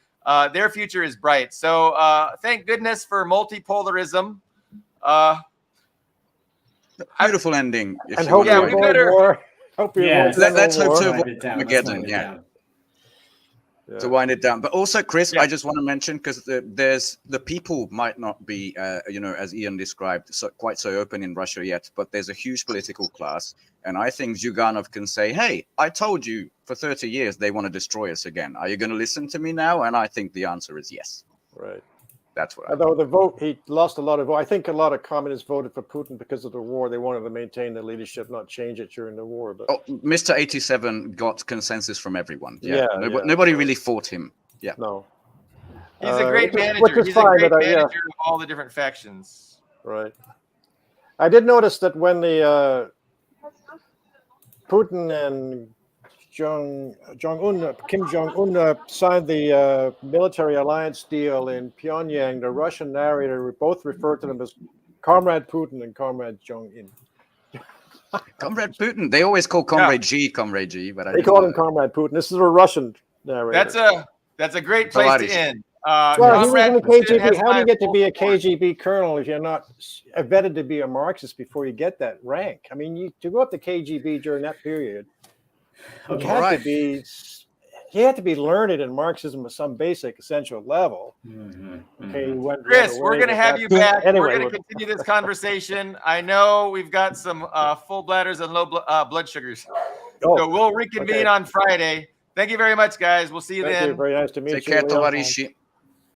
their future is bright. So thank goodness for multipolarism. Beautiful ending. We better. War. Let's hope to Armageddon. To wind it down. But also, Chris, I just want to mention, because there's the people might not be, as Ian described, quite so open in Russia yet, but there's a huge political class. And I think Zyuganov can say, hey, I told you for 30 years they want to destroy us again. Are you going to listen to me now? And I think the answer is yes. Right. That's what. Although the vote, he lost a lot of vote. I think a lot of communists voted for Putin because of the war. They wanted to maintain the leadership, not change it during the war. But Mr. 87 got consensus from everyone. Yeah, Yeah, nobody really fought him. Yeah, no. He's a great manager. Which is He's fine, a great but, manager yeah. of all the different factions. Right. I did notice that when the Putin and Kim Jong-un signed the military alliance deal in Pyongyang, the Russian narrator both referred to them as Comrade Putin and Comrade Jong-un. Comrade Putin. They always call Comrade G, Comrade G, but they call him Comrade Putin. This is a Russian narrator. That's a great place to end. Well, he was in the KGB. How do you get to be a support. KGB colonel if you're not vetted to be a Marxist before you get that rank? I mean, to go up to KGB during that period, you had to be learned in Marxism at some basic essential level. Okay, Chris, we're going to have you back. Anyway, we're going to continue this conversation. I know we've got some full bladders and low blood sugars. So we'll reconvene on Friday. Thank you very much, guys. We'll see you then. Very nice to meet you. Take care, Tovarishi.